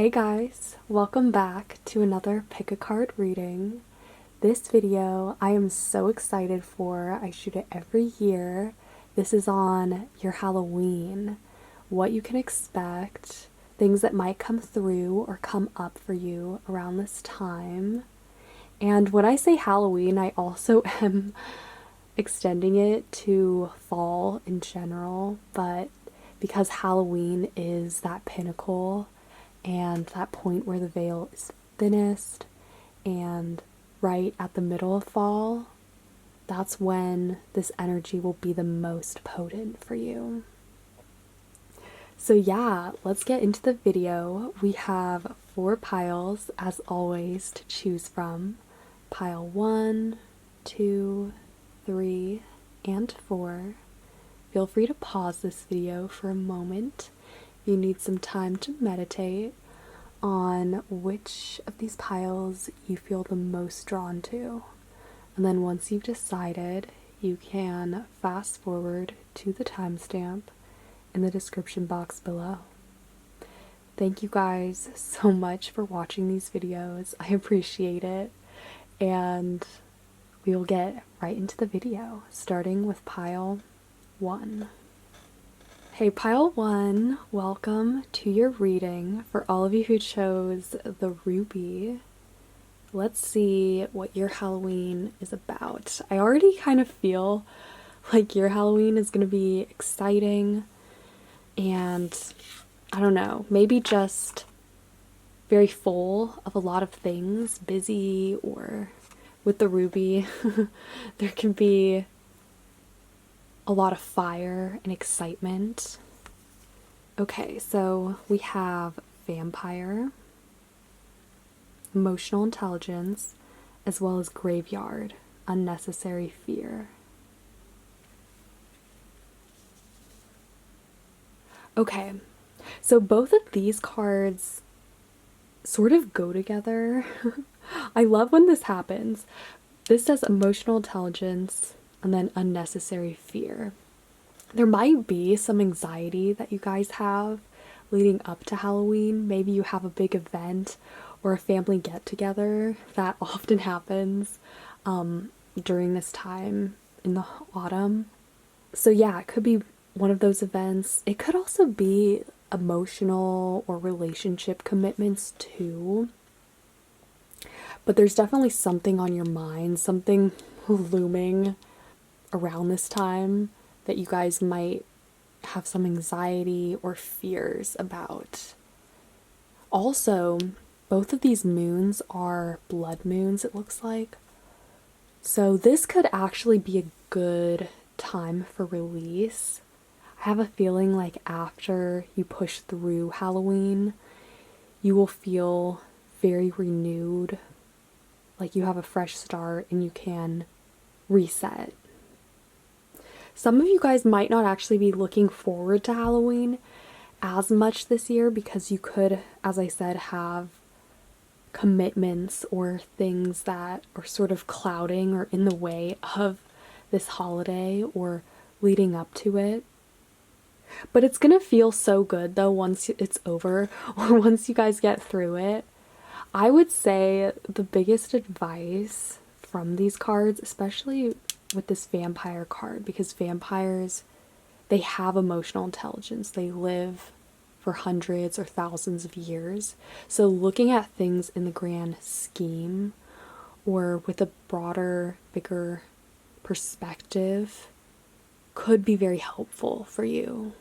Hey guys, welcome back to another pick a card reading. This video I am so excited for. I shoot it every year. This is on your Halloween, what you can expect, things that might come through or come up for you around this time. And when I say Halloween, I also am extending it to fall in general, but because Halloween is that pinnacle and that point where the veil is thinnest and right at the middle of fall, that's when this energy will be the most potent for you. So yeah, let's get into the video. We have 4 piles as always to choose from. Pile 1, 2, 3, and 4. Feel free to pause this video for a moment if you need some time to meditate on which of these piles you feel the most drawn to. And then once you've decided, you can fast forward to the timestamp in the description box below. Thank you guys so much for watching these videos. I appreciate it. And we will get right into the video, starting with pile 1. Hey pile 1, welcome to your reading. For all of you who chose the ruby, let's see what your Halloween is about. I already kind of feel like your Halloween is going to be exciting and I don't know, maybe just very full of a lot of things, busy, or with the ruby there can be a lot of fire and excitement. Okay, so we have vampire, emotional intelligence, as well as graveyard, unnecessary fear. Okay, so both of these cards sort of go together. I love when this happens. This says emotional intelligence and then unnecessary fear. There might be some anxiety that you guys have leading up to Halloween. Maybe you have a big event or a family get-together that often happens during this time in the autumn. So yeah, it could be one of those events. It could also be emotional or relationship commitments too. But there's definitely something on your mind, something looming around this time that you guys might have some anxiety or fears about. Also, both of these moons are blood moons, it looks like. So this could actually be a good time for release. I have a feeling like after you push through Halloween, you will feel very renewed, like you have a fresh start and you can reset. Some of you guys might not actually be looking forward to Halloween as much this year because you could, as I said, have commitments or things that are sort of clouding or in the way of this holiday or leading up to it. But it's gonna feel so good though once it's over or once you guys get through it. I would say the biggest advice from these cards, especially with this vampire card, because vampires, they have emotional intelligence. They live for hundreds or thousands of years. So looking at things in the grand scheme or with a broader, bigger perspective could be very helpful for you.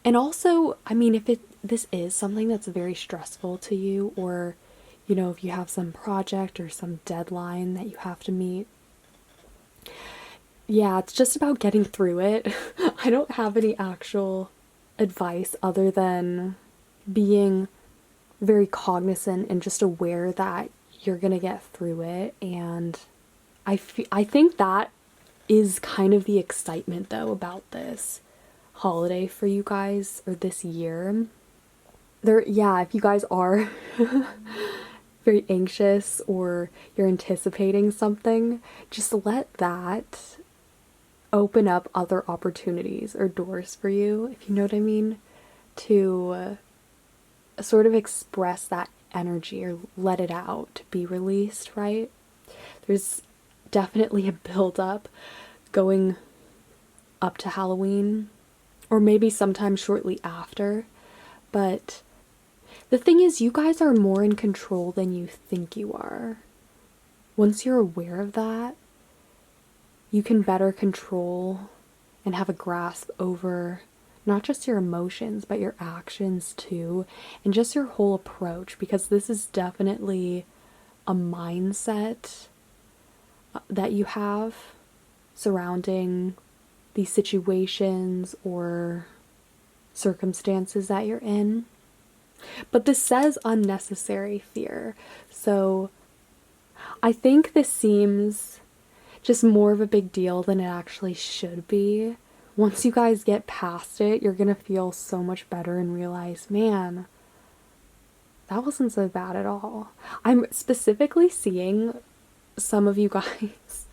And also, I mean, if this is something that's very stressful to you, or you know, if you have some project or some deadline that you have to meet, yeah, it's just about getting through it. I don't have any actual advice other than being very cognizant and just aware that you're gonna get through it. And I think that is kind of the excitement though about this holiday for you guys, or this year. Yeah, if you guys are very anxious or you're anticipating something, just let that open up other opportunities or doors for you, if you know what I mean, to sort of express that energy or let it out to be released, right? There's definitely a build-up going up to Halloween, or maybe sometime shortly after. But the thing is, you guys are more in control than you think you are. Once you're aware of that, you can better control and have a grasp over not just your emotions, but your actions too, and just your whole approach, because this is definitely a mindset that you have surrounding these situations or circumstances that you're in. But this says unnecessary fear. So I think this seems just more of a big deal than it actually should be. Once you guys get past it, you're gonna feel so much better and realize, man, that wasn't so bad at all. I'm specifically seeing some of you guys,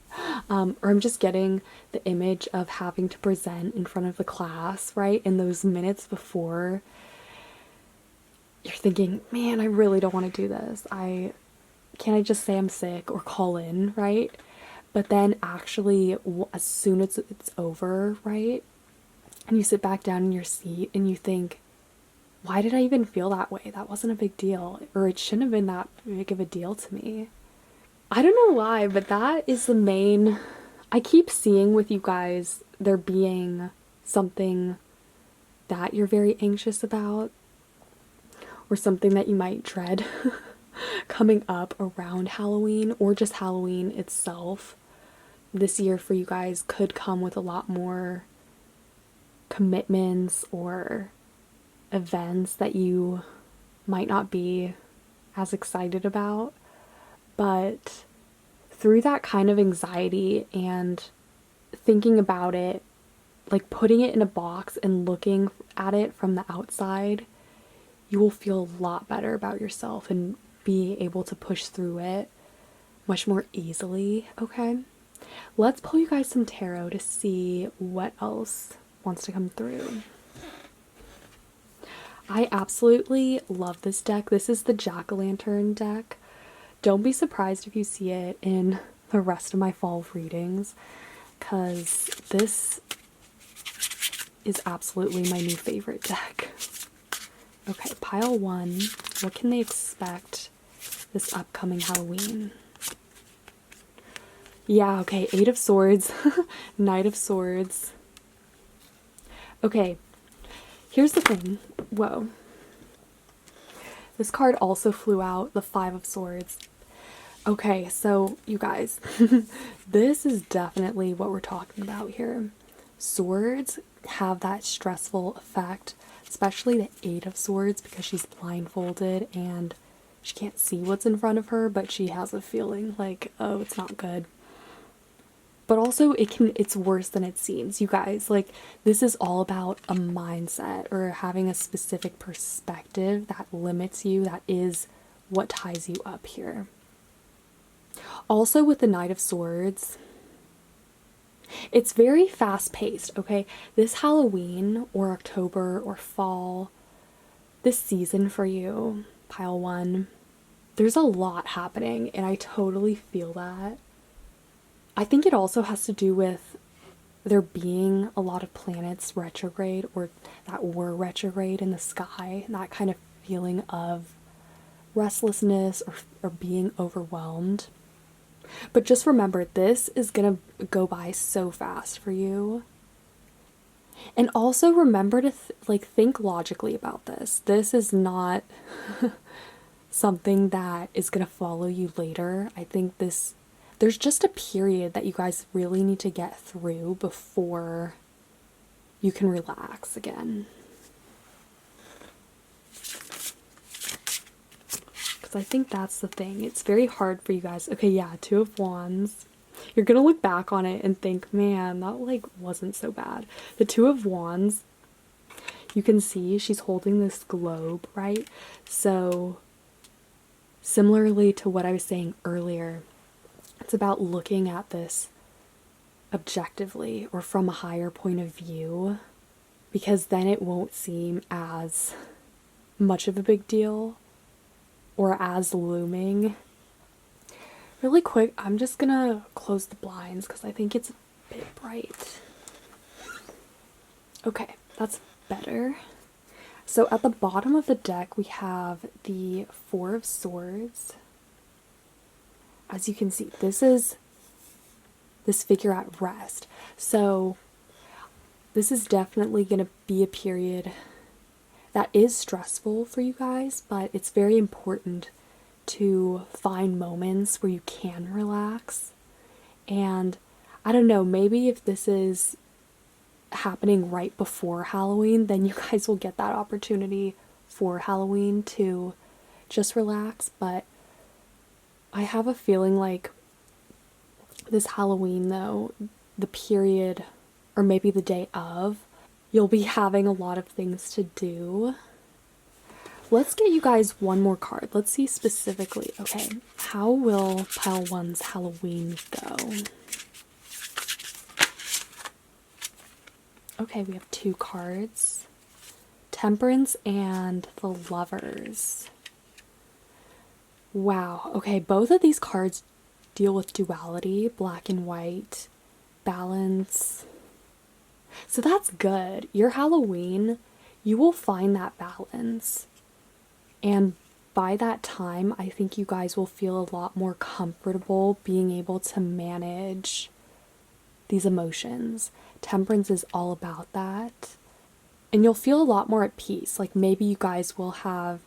or I'm just getting the image of having to present in front of the class, right? In those minutes before, you're thinking, man, I really don't want to do this. Can't I just say I'm sick or call in, right? But then actually, as soon as it's over, right? And you sit back down in your seat and you think, why did I even feel that way? That wasn't a big deal. Or it shouldn't have been that big of a deal to me. I don't know why, but that is the main... I keep seeing with you guys there being something that you're very anxious about, or something that you might dread coming up around Halloween, or just Halloween itself. This year for you guys could come with a lot more commitments or events that you might not be as excited about. But through that kind of anxiety and thinking about it, like putting it in a box and looking at it from the outside, you will feel a lot better about yourself and be able to push through it much more easily, okay? Let's pull you guys some tarot to see what else wants to come through. I absolutely love this deck. This is the Jack-o'-lantern deck. Don't be surprised if you see it in the rest of my fall readings, because this is absolutely my new favorite deck. Okay, pile one. What can they expect this upcoming Halloween? Yeah, okay, Eight of Swords, Knight of Swords. Okay, here's the thing. Whoa. This card also flew out, the Five of Swords. Okay, so you guys, this is definitely what we're talking about here. Swords have that stressful effect, especially the Eight of Swords, because she's blindfolded and she can't see what's in front of her, but she has a feeling like, oh, it's not good. But also it's worse than it seems. You guys, like, this is all about a mindset or having a specific perspective that limits you. That is what ties you up here. Also with the Knight of Swords, it's very fast paced, okay? This Halloween or October or fall, this season for you, pile one, there's a lot happening and I totally feel that. I think it also has to do with there being a lot of planets retrograde or that were retrograde in the sky, and that kind of feeling of restlessness or being overwhelmed. But just remember, this is gonna go by so fast for you. And also remember to think logically about this. This is not something that is gonna follow you later. I think there's just a period that you guys really need to get through before you can relax again. Because I think that's the thing. It's very hard for you guys. Okay, yeah, Two of Wands. You're gonna look back on it and think, man, that wasn't so bad. The Two of Wands, you can see she's holding this globe, right? So similarly to what I was saying earlier, it's about looking at this objectively or from a higher point of view, because then it won't seem as much of a big deal or as looming. Really quick, I'm just gonna close the blinds because I think it's a bit bright. Okay, that's better. So at the bottom of the deck, we have the Four of Swords. As you can see, this is this figure at rest. So this is definitely going to be a period that is stressful for you guys, but it's very important to find moments where you can relax. And I don't know, maybe if this is happening right before Halloween, then you guys will get that opportunity for Halloween to just relax. But I have a feeling like this Halloween, though, the period, or maybe the day of, you'll be having a lot of things to do. Let's get you guys one more card. Let's see specifically. Okay, how will pile one's Halloween go? Okay, we have two cards. Temperance and the Lovers. Wow. Okay, both of these cards deal with duality, black and white, balance. So that's good. Your Halloween, you will find that balance. And by that time, I think you guys will feel a lot more comfortable being able to manage these emotions. Temperance is all about that. And you'll feel a lot more at peace. Like maybe you guys will have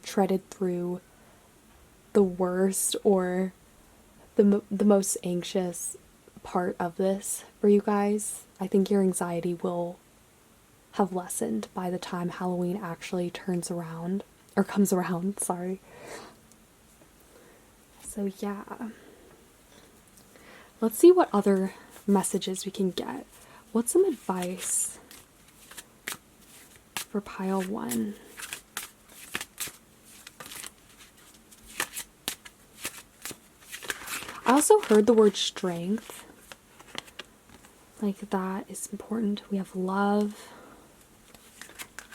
treaded through the worst or the most anxious part of this for you guys. I think your anxiety will have lessened by the time Halloween actually turns around, or comes around, sorry. So yeah. Let's see what other messages we can get. What's some advice for pile one? I also heard the word strength. Like that is important. We have love.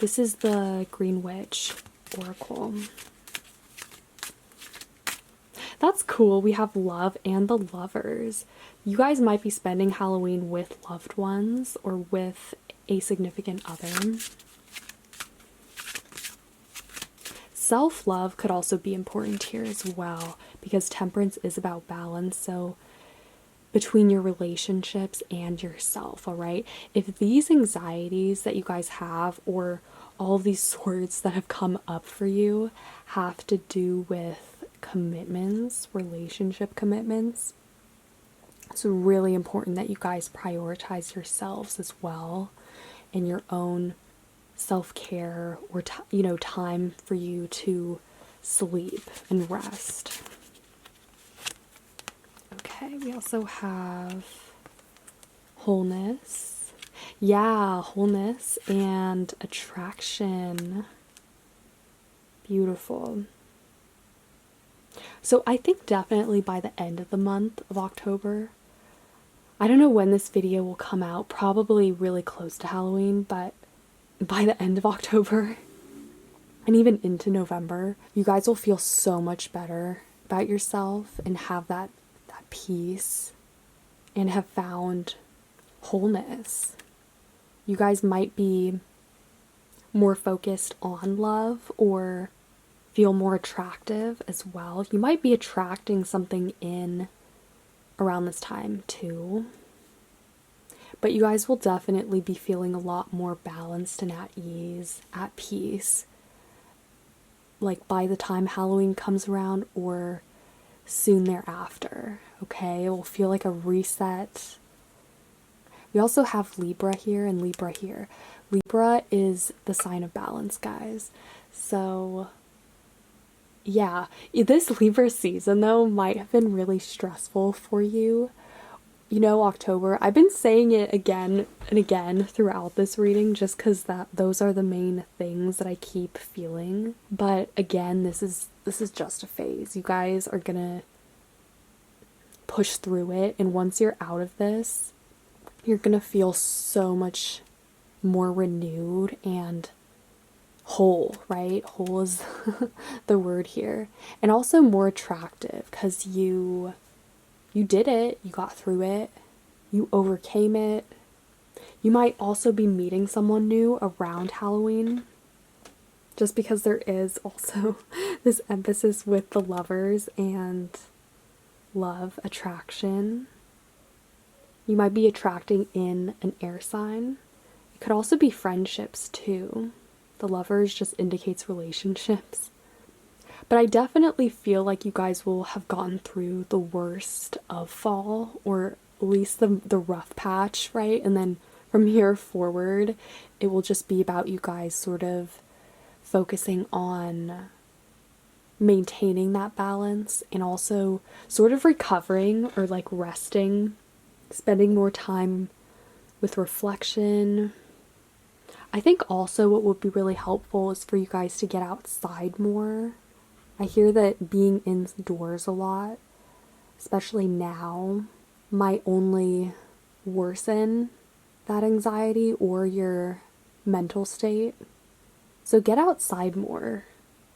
This is the Green Witch Oracle. That's cool. We have love and the Lovers. You guys might be spending Halloween with loved ones or with a significant other. Self-love could also be important here as well, because temperance is about balance. So between your relationships and yourself, all right? If these anxieties that you guys have, or all of these swords that have come up for you, have to do with commitments, relationship commitments, it's really important that you guys prioritize yourselves as well, and your own self-care, or time for you to sleep and rest. Okay, we also have wholeness. Yeah, wholeness and attraction. Beautiful. So I think definitely by the end of the month of October, I don't know when this video will come out, probably really close to Halloween, but by the end of October and even into November, you guys will feel so much better about yourself and have that peace and have found wholeness. You guys might be more focused on love or feel more attractive as well. You might be attracting something in around this time too. But you guys will definitely be feeling a lot more balanced and at ease, at peace. Like by the time Halloween comes around or soon thereafter, okay? It will feel like a reset. We also have Libra here and Libra here. Libra is the sign of balance, guys. So yeah, this Libra season though might have been really stressful for you. You know, October, I've been saying it again and again throughout this reading just because those are the main things that I keep feeling. But again, this is just a phase. You guys are gonna push through it, and once you're out of this, you're gonna feel so much more renewed and whole, right? Whole is the word here. And also more attractive because you did it, you got through it, you overcame it. You might also be meeting someone new around Halloween, just because there is also this emphasis with the lovers and love attraction. You might be attracting in an air sign. It could also be friendships too. The lovers just indicates relationships. But I definitely feel like you guys will have gotten through the worst of fall, or at least the rough patch, right? And then from here forward, it will just be about you guys sort of focusing on maintaining that balance and also sort of recovering or like resting, spending more time with reflection. I think also what would be really helpful is for you guys to get outside more. I hear that being indoors a lot, especially now, might only worsen that anxiety or your mental state. So get outside more.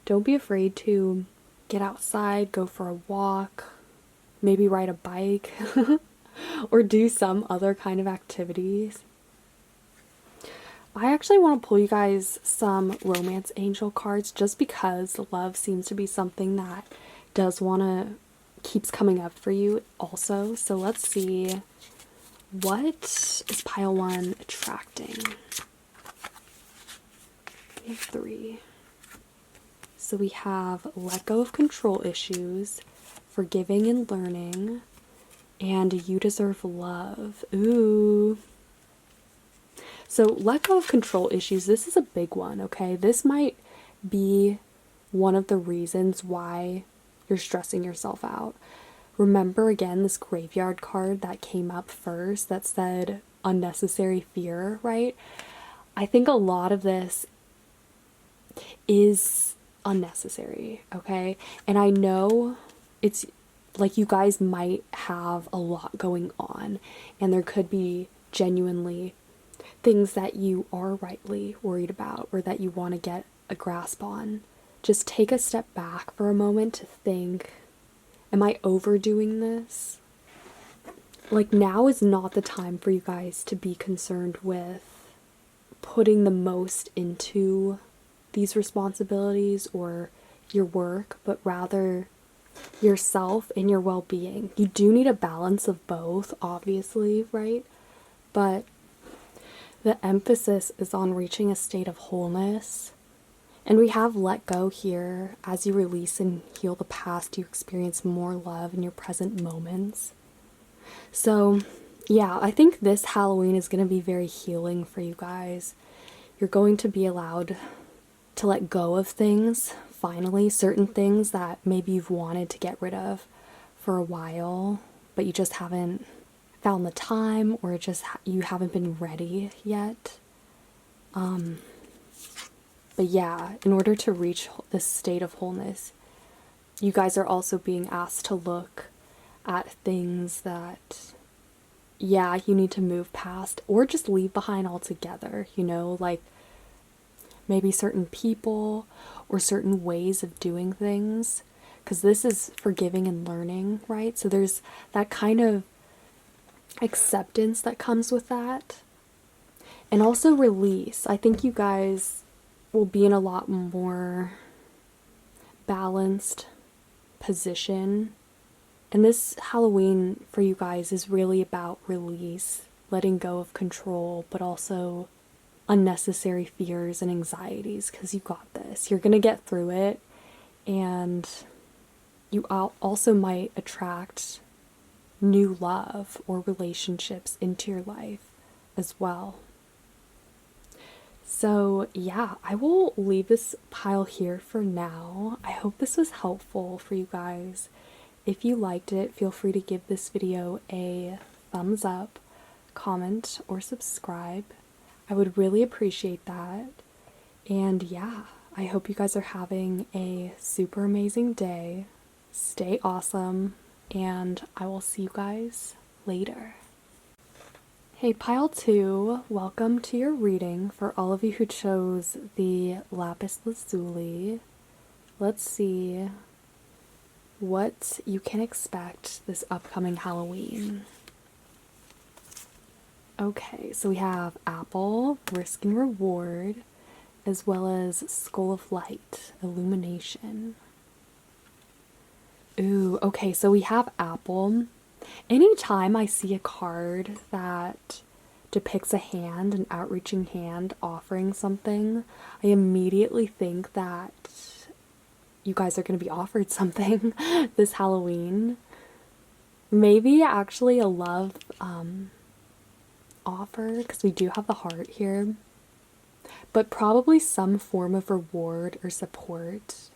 Don't be afraid to get outside, go for a walk, maybe ride a bike, or do some other kind of activities. I actually want to pull you guys some romance angel cards just because love seems to be something that keeps coming up for you also. So let's see, what is pile 1 attracting? We have 3. So we have let go of control issues, forgiving and learning, and you deserve love. Ooh. So let go of control issues. This is a big one, okay? This might be one of the reasons why you're stressing yourself out. Remember again this graveyard card that came up first that said unnecessary fear, right? I think a lot of this is unnecessary, okay? And I know it's like you guys might have a lot going on and there could be genuinely things that you are rightly worried about or that you want to get a grasp on. Just take a step back for a moment to think, am I overdoing this? Like, now is not the time for you guys to be concerned with putting the most into these responsibilities or your work, but rather yourself and your well-being. You do need a balance of both, obviously, right? But the emphasis is on reaching a state of wholeness. And we have let go here. As you release and heal the past, you experience more love in your present moments. So, yeah, I think this Halloween is going to be very healing for you guys. You're going to be allowed to let go of things, finally, certain things that maybe you've wanted to get rid of for a while, but you just haven't found the time, or just you haven't been ready yet. But yeah, in order to reach this state of wholeness, you guys are also being asked to look at things that, yeah, you need to move past or just leave behind altogether, you know, like maybe certain people or certain ways of doing things, because this is forgiving and learning, right? So there's that kind of acceptance that comes with that. And also release. I think you guys will be in a lot more balanced position. And this Halloween for you guys is really about release, letting go of control, but also unnecessary fears and anxieties, because you got this. You're going to get through it. And you also might attract new love or relationships into your life as well. So yeah, I will leave this pile here for now. I hope this was helpful for you guys. If you liked it, feel free to give this video a thumbs up, comment, or subscribe. I would really appreciate that. And yeah, I hope you guys are having a super amazing day. Stay awesome, and I will see you guys later. Hey, pile two, welcome to your reading for all of you who chose the Lapis Lazuli. Let's see what you can expect this upcoming Halloween. Okay, so we have Apple, Risk and Reward, as well as Skull of Light, Illumination. Ooh, okay, so we have Apple. Anytime I see a card that depicts a hand, an outreaching hand offering something, I immediately think that you guys are going to be offered something this Halloween. Maybe actually a love offer, because we do have the heart here, but probably some form of reward or support.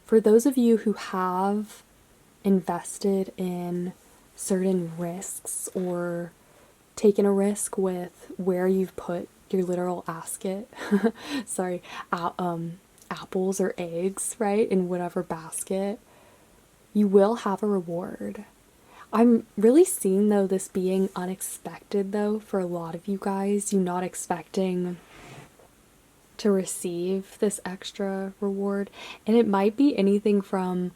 For those of you who have invested in certain risks or taken a risk with where you've put your literal basket, sorry, apples or eggs, right, in whatever basket, you will have a reward. I'm really seeing, though, this being unexpected, though, for a lot of you guys. You not expecting to receive this extra reward. And it might be anything from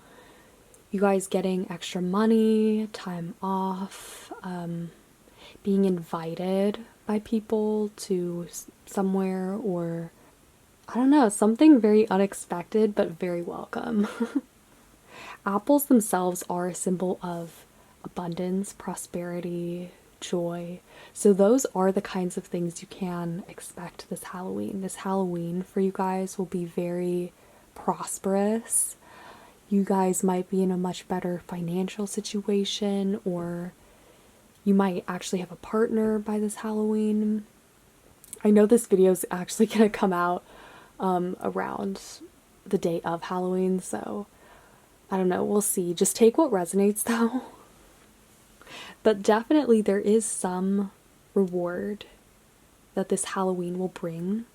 you guys getting extra money, time off, being invited by people to somewhere, or I don't know, something very unexpected but very welcome. Apples themselves are a symbol of abundance, prosperity, joy. So those are the kinds of things you can expect this Halloween. This Halloween for you guys will be very prosperous. You guys might be in a much better financial situation, or you might actually have a partner by this Halloween. I know this video is actually going to come out around the day of Halloween, so I don't know, we'll see. Just take what resonates though. But definitely there is some reward that this Halloween will bring.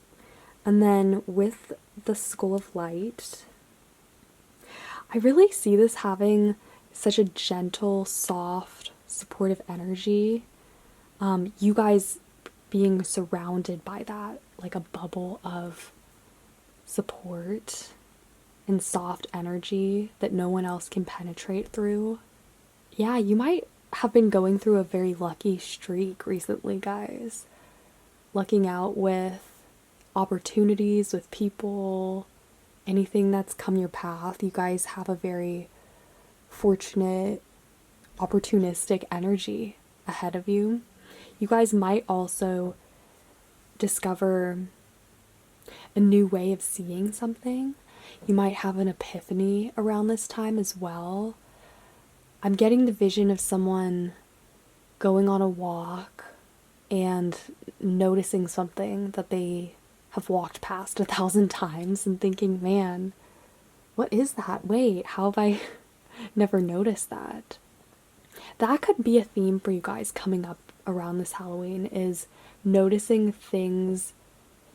And then with the Skull of Light, I really see this having such a gentle, soft, supportive energy. You guys being surrounded by that, like a bubble of support and soft energy that no one else can penetrate through. Yeah, you might have been going through a very lucky streak recently, guys. Lucking out with opportunities, with people, anything that's come your path. You guys have a very fortunate, opportunistic energy ahead of you. You guys might also discover a new way of seeing something. You might have an epiphany around this time as well. I'm getting the vision of someone going on a walk and noticing something that they have walked past 1,000 times and thinking, man, what is that? Wait, how have I never noticed that? That could be a theme for you guys coming up around this Halloween, is noticing things,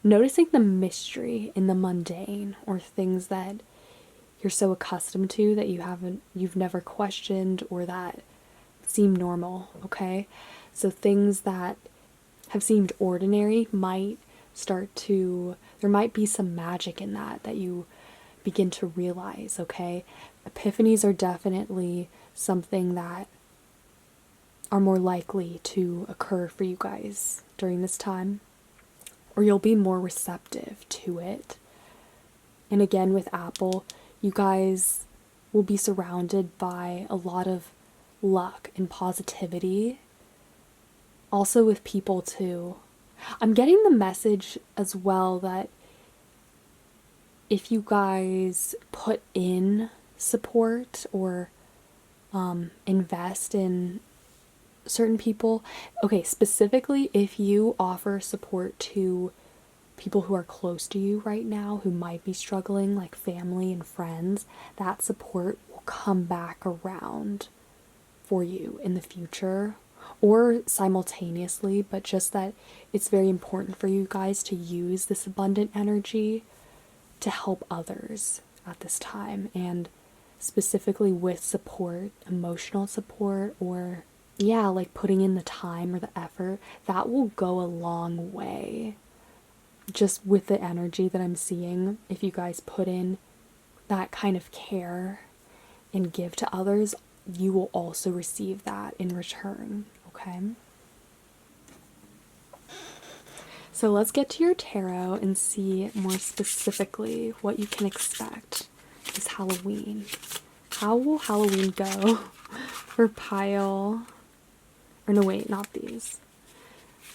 noticing the mystery in the mundane, or things that you're so accustomed to that you've never questioned, or that seem normal, okay? So things that have seemed ordinary might there might be some magic in that you begin to realize, okay? Epiphanies are definitely something that are more likely to occur for you guys during this time, or you'll be more receptive to it. And again, with Apple, you guys will be surrounded by a lot of luck and positivity. Also with people too. I'm getting the message as well that if you guys put in support or invest in certain people, okay, specifically if you offer support to people who are close to you right now who might be struggling, like family and friends, that support will come back around for you in the future, or simultaneously, but just that it's very important for you guys to use this abundant energy to help others at this time, and specifically with support, emotional support, or yeah, like putting in the time or the effort, that will go a long way. Just with the energy that I'm seeing, if you guys put in that kind of care and give to others, you will also receive that in return, okay? So let's get to your tarot and see more specifically what you can expect this Halloween. How will Halloween go for pile? Or no, wait, not these.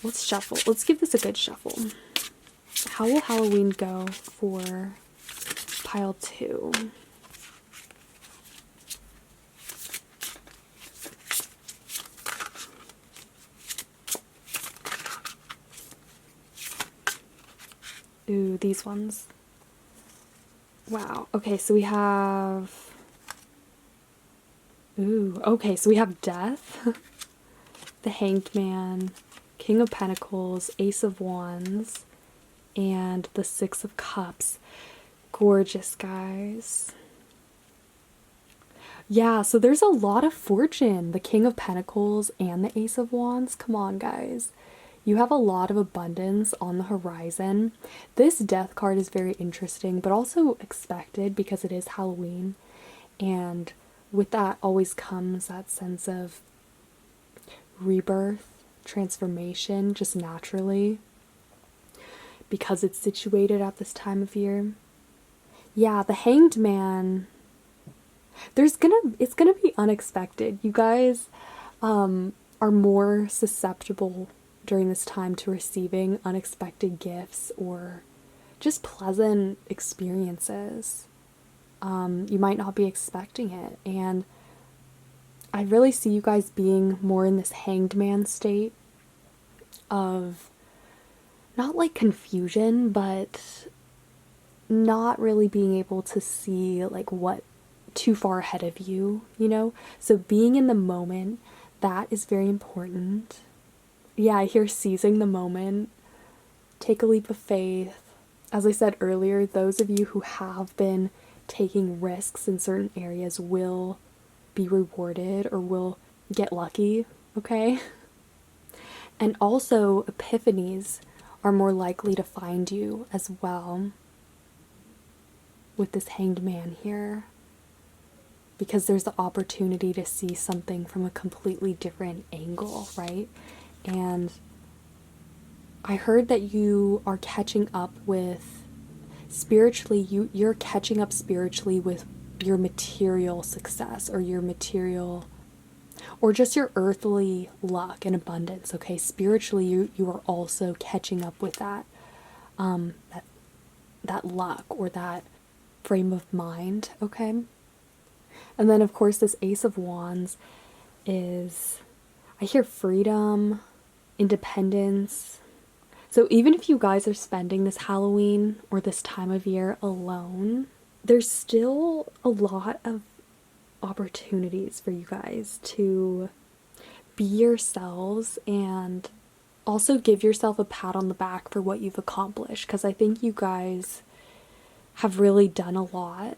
Let's shuffle. Let's give this a good shuffle. How will Halloween go for pile 2? Ooh, these ones. Wow. Okay, so we have... Ooh, okay, so we have Death, the Hanged Man, King of Pentacles, Ace of Wands, and the Six of Cups. Gorgeous, guys. Yeah, so there's a lot of fortune. The King of Pentacles and the Ace of Wands. Come on, guys. You have a lot of abundance on the horizon. This Death card is very interesting, but also expected because it is Halloween. And with that always comes that sense of rebirth, transformation, just naturally, because it's situated at this time of year. Yeah, the Hanged Man, it's gonna be unexpected. You guys are more susceptible during this time to receiving unexpected gifts or just pleasant experiences. You might not be expecting it, and I really see you guys being more in this Hanged Man state of not like confusion, but not really being able to see like what too far ahead of you, you know? So being in the moment, that is very important. Yeah, I hear seizing the moment. Take a leap of faith. As I said earlier, those of you who have been taking risks in certain areas will be rewarded or will get lucky, okay? And also, epiphanies are more likely to find you as well with this Hanged Man here, because there's the opportunity to see something from a completely different angle, right? And I heard that you are catching up with spiritually, you're catching up spiritually with your material success or your material or just your earthly luck and abundance, okay? Spiritually, you are also catching up with that that luck or that frame of mind, okay? And then of course this Ace of Wands is, I hear freedom, independence. So even if you guys are spending this Halloween or this time of year alone, there's still a lot of opportunities for you guys to be yourselves and also give yourself a pat on the back for what you've accomplished, because I think you guys have really done a lot,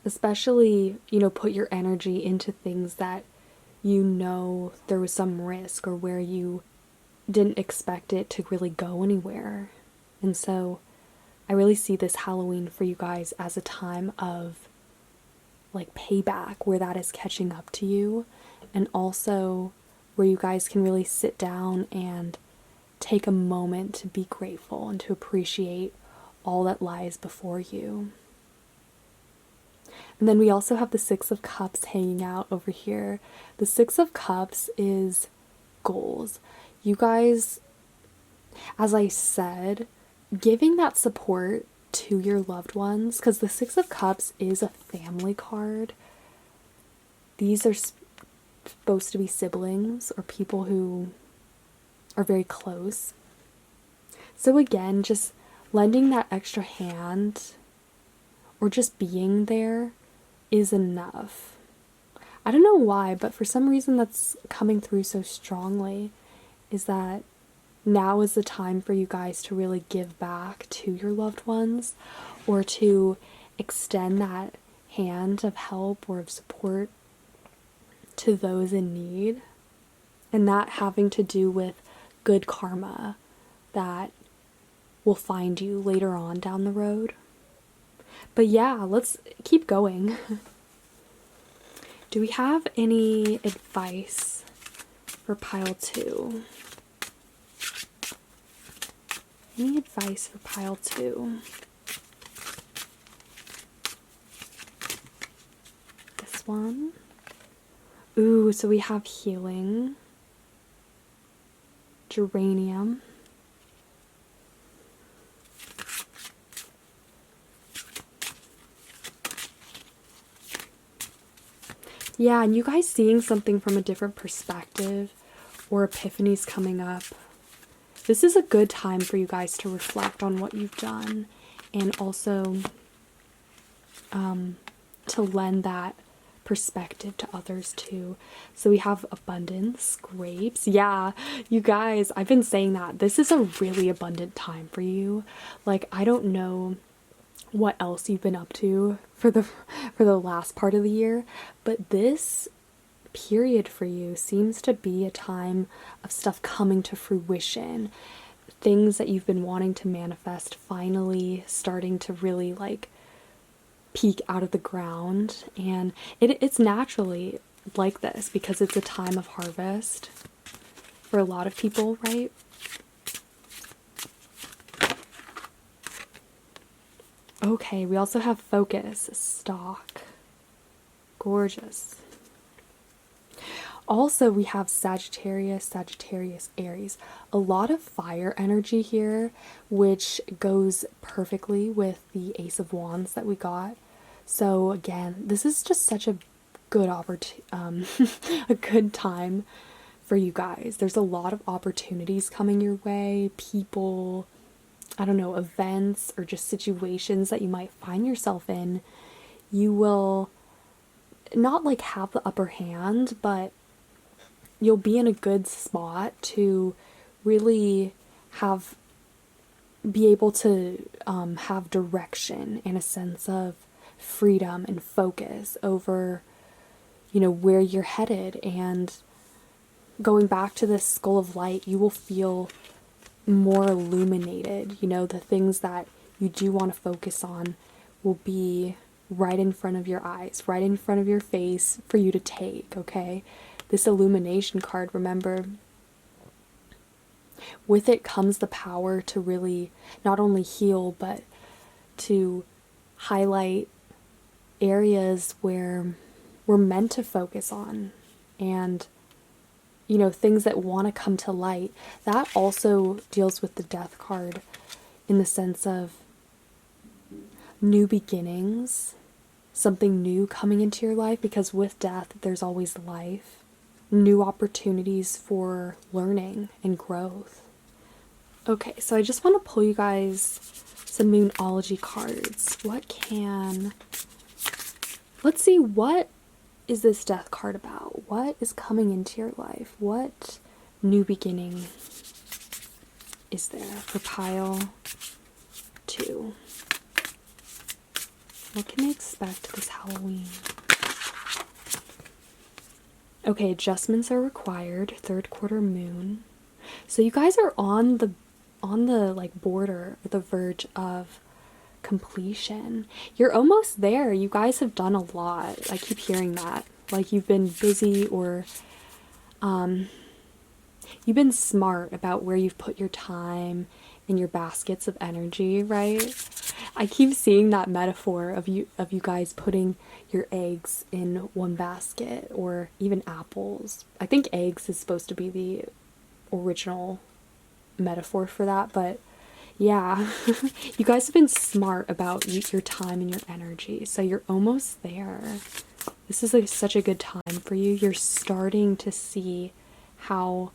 especially, you know, put your energy into things that you know there was some risk or where you didn't expect it to really go anywhere. And so I really see this Halloween for you guys as a time of like payback, where that is catching up to you, and also where you guys can really sit down and take a moment to be grateful and to appreciate all that lies before you. And then we also have the Six of Cups hanging out over here. The Six of Cups is goals. You guys, as I said, giving that support to your loved ones, because the Six of Cups is a family card. These are supposed to be siblings or people who are very close. So again, just lending that extra hand or just being there is enough. I don't know why, but for some reason that's coming through so strongly, is that now is the time for you guys to really give back to your loved ones, or to extend that hand of help or of support to those in need. And that having to do with good karma that will find you later on down the road. But yeah, let's keep going. Do we have any advice for pile 2? Any advice for pile 2? This one. Ooh, so we have healing. Geranium. Yeah, and you guys seeing something from a different perspective or epiphanies coming up. This is a good time for you guys to reflect on what you've done and also to lend that perspective to others too. So we have abundance, grapes. Yeah, you guys, I've been saying that. This is a really abundant time for you. Like, I don't know what else you've been up to for the last part of the year, but this period for you seems to be a time of stuff coming to fruition, things that you've been wanting to manifest finally starting to really like peek out of the ground. And it's naturally like this because it's a time of harvest for a lot of people, right? Okay, we also have focus, stock. Gorgeous. Also, we have Sagittarius, Aries. A lot of fire energy here, which goes perfectly with the Ace of Wands that we got. So again, this is just such a good a good time for you guys. There's a lot of opportunities coming your way, people, I don't know, events or just situations that you might find yourself in. You will not like have the upper hand, but you'll be in a good spot to really be able to have direction and a sense of freedom and focus over, you know, where you're headed. And going back to this skull of light, you will feel more illuminated. You know, the things that you do want to focus on will be right in front of your eyes, right in front of your face for you to take, okay? This illumination card, remember, with it comes the power to really not only heal, but to highlight areas where we're meant to focus on and, you know, things that want to come to light. That also deals with the death card in the sense of new beginnings, something new coming into your life, because with death, there's always life. New opportunities for learning and growth. Okay, so I just want to pull you guys some Moonology cards. Let's see, what is this death card about? What is coming into your life? What new beginning is there for pile 2? What can they expect this Halloween? Okay, adjustments are required. 3rd quarter moon. So you guys are on the like border, or the verge of completion. You're almost there. You guys have done a lot. I keep hearing that. Like you've been busy, or you've been smart about where you've put your time and your baskets of energy, right? I keep seeing that metaphor of you guys putting your eggs in one basket, or even apples. I think eggs is supposed to be the original metaphor for that, but yeah, you guys have been smart about your time and your energy, so you're almost there. This is like such a good time for you. You're starting to see how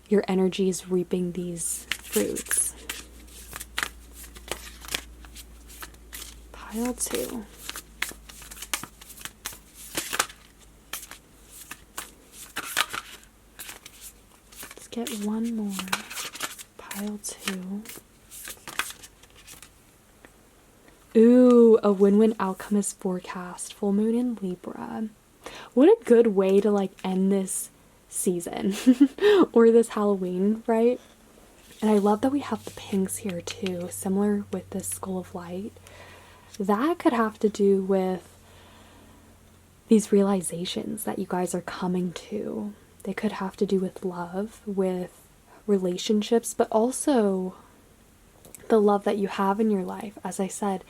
your energy is reaping these fruits. Pile 2. Let's get one more. Pile 2. Ooh, a win-win outcome is forecast. Full moon in Libra. What a good way to like end this season or this Halloween, right? And I love that we have the pinks here too, similar with this Skull of Light. That could have to do with these realizations that you guys are coming to. They could have to do with love, with relationships, but also the love that you have in your life. As I said,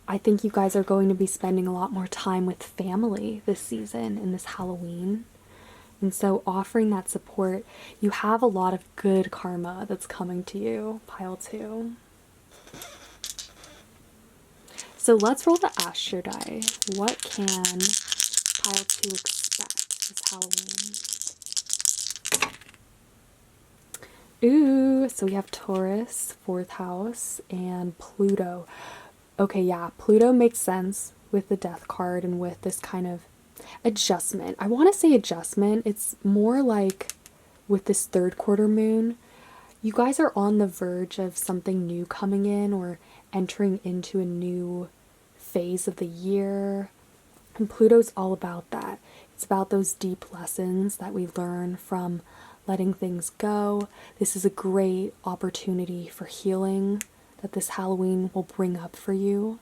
I think you guys are going to be spending a lot more time with family this season in this Halloween. And so offering that support, you have a lot of good karma that's coming to you, pile 2. So let's roll the Astro die. What can pile 2 expect this Halloween? Ooh, so we have Taurus, 4th house, and Pluto. Okay, yeah, Pluto makes sense with the Death card and with this kind of adjustment. I want to say adjustment. It's more like with this 3rd quarter moon, you guys are on the verge of something new coming in or entering into a new phase of the year. And Pluto's all about that. It's about those deep lessons that we learn from letting things go. This is a great opportunity for healing that this Halloween will bring up for you.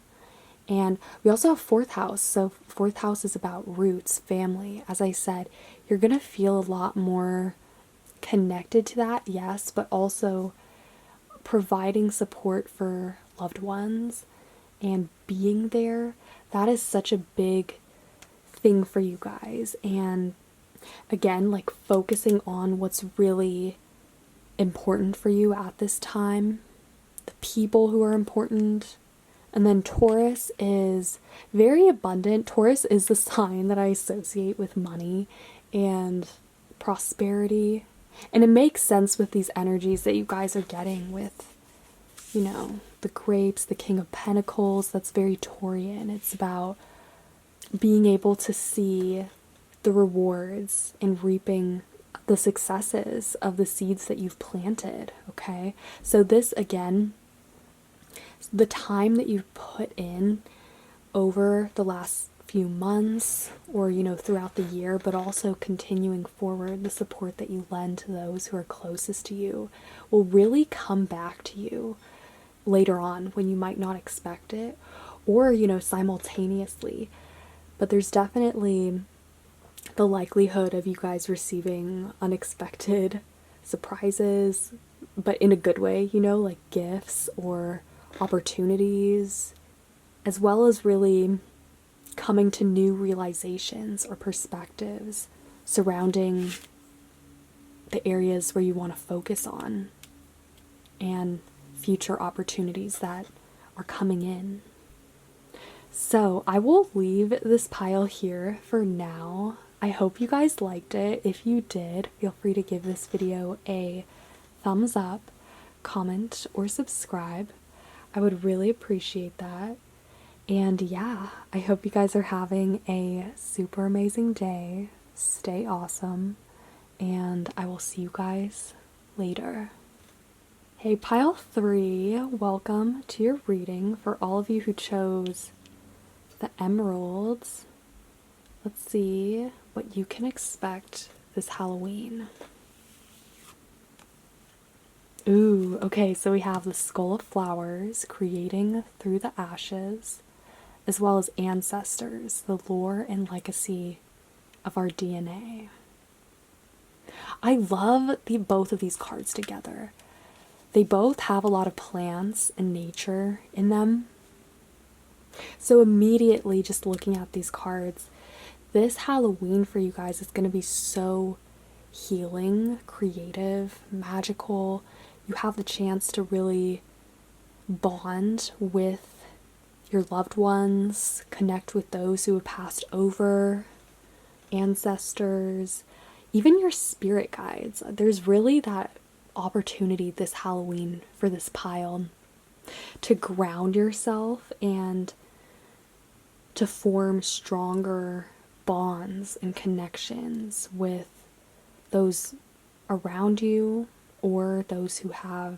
And we also have 4th house. So 4th house is about roots, family. As I said, you're going to feel a lot more connected to that, yes, but also providing support for loved ones and being there. That is such a big thing for you guys. And again, like focusing on what's really important for you at this time, the people who are important. And then Taurus is very abundant. Taurus is the sign that I associate with money and prosperity. And it makes sense with these energies that you guys are getting with, you know, the grapes, the King of Pentacles. That's very Taurian. It's about being able to see the rewards and reaping the successes of the seeds that you've planted, okay? So this, again, the time that you've put in over the last few months or, you know, throughout the year, but also continuing forward, the support that you lend to those who are closest to you will really come back to you later on when you might not expect it, or, you know, simultaneously. But there's definitely the likelihood of you guys receiving unexpected surprises, but in a good way, you know, like gifts or opportunities, as well as really coming to new realizations or perspectives surrounding the areas where you want to focus on and future opportunities that are coming in. So I will leave this pile here for now. I hope you guys liked it. If you did, feel free to give this video a thumbs up, comment, or subscribe. I would really appreciate that. And yeah, I hope you guys are having a super amazing day. Stay awesome. And I will see you guys later. Hey, pile 3, welcome to your reading. For all of you who chose the emeralds, let's see what you can expect this Halloween. Ooh, okay, so we have the Skull of Flowers, creating through the ashes, as well as ancestors, the lore and legacy of our DNA. I love both of these cards together. They both have a lot of plants and nature in them. So immediately just looking at these cards, this Halloween for you guys is going to be so healing, creative, magical. You have the chance to really bond with your loved ones, connect with those who have passed over, ancestors, even your spirit guides. There's really that opportunity this Halloween for this pile to ground yourself and to form stronger bonds and connections with those around you or those who have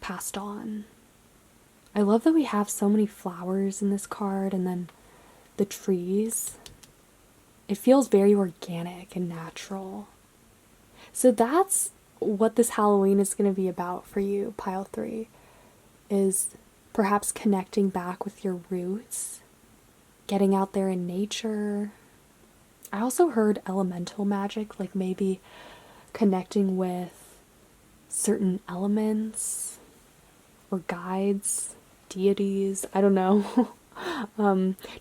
passed on. I love that we have so many flowers in this card, and then the trees. It feels very organic and natural. So that's what this Halloween is going to be about for you, pile 3, is perhaps connecting back with your roots, getting out there in nature. I also heard elemental magic, like maybe connecting with certain elements or guides, deities, I don't know.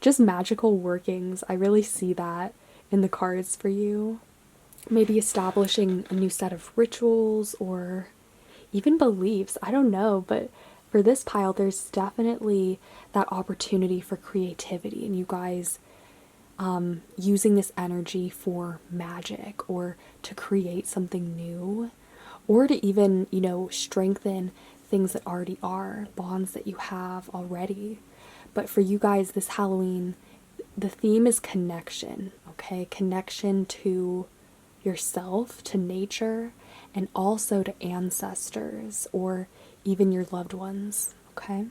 Just magical workings. I really see that in the cards for you. Maybe establishing a new set of rituals or even beliefs. I don't know, but for this pile, there's definitely that opportunity for creativity and you guys using this energy for magic or to create something new or to even, strengthen things that already are, bonds that you have already. But for you guys, this Halloween, the theme is connection, okay? Connection to yourself, to nature, and also to ancestors or even your loved ones, okay?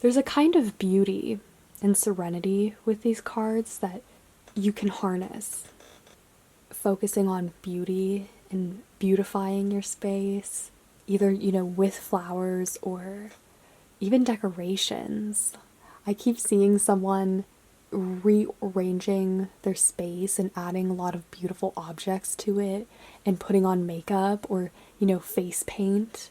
There's a kind of beauty and serenity with these cards that you can harness, focusing on beauty and beautifying your space, either, with flowers or even decorations. I keep seeing someone rearranging their space and adding a lot of beautiful objects to it and putting on makeup or, face paint.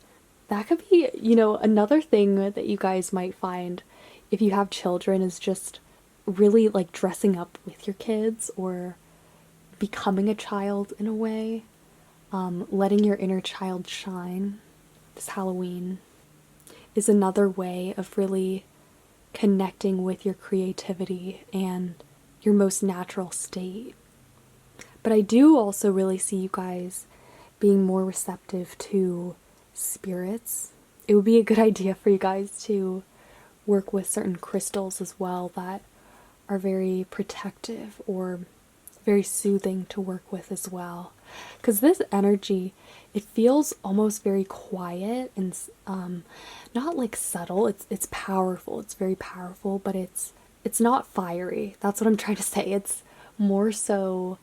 That could be, another thing that you guys might find if you have children is just really like dressing up with your kids or becoming a child in a way, letting your inner child shine. This Halloween is another way of really connecting with your creativity and your most natural state. But I do also really see you guys being more receptive to spirits. It would be a good idea for you guys to work with certain crystals as well that are very protective or very soothing to work with as well. Because this energy, it feels almost very quiet and not like subtle. It's powerful. It's very powerful, but it's not fiery. That's what I'm trying to say. It's more so